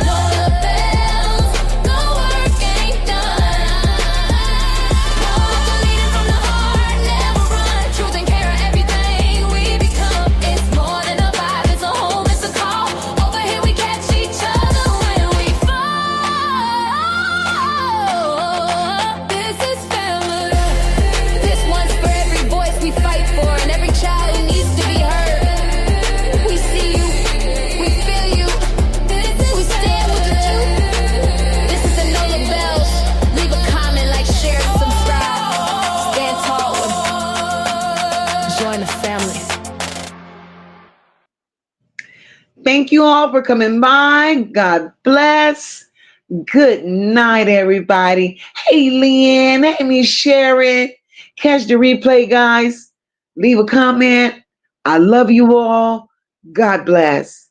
Know the bells, the work ain't done. Won't you lead 'em from the Thank you all for coming by. God bless. Good night, everybody. Hey, Leanne. Hey, me, Sharon. Catch the replay, guys. Leave a comment. I love you all. God bless.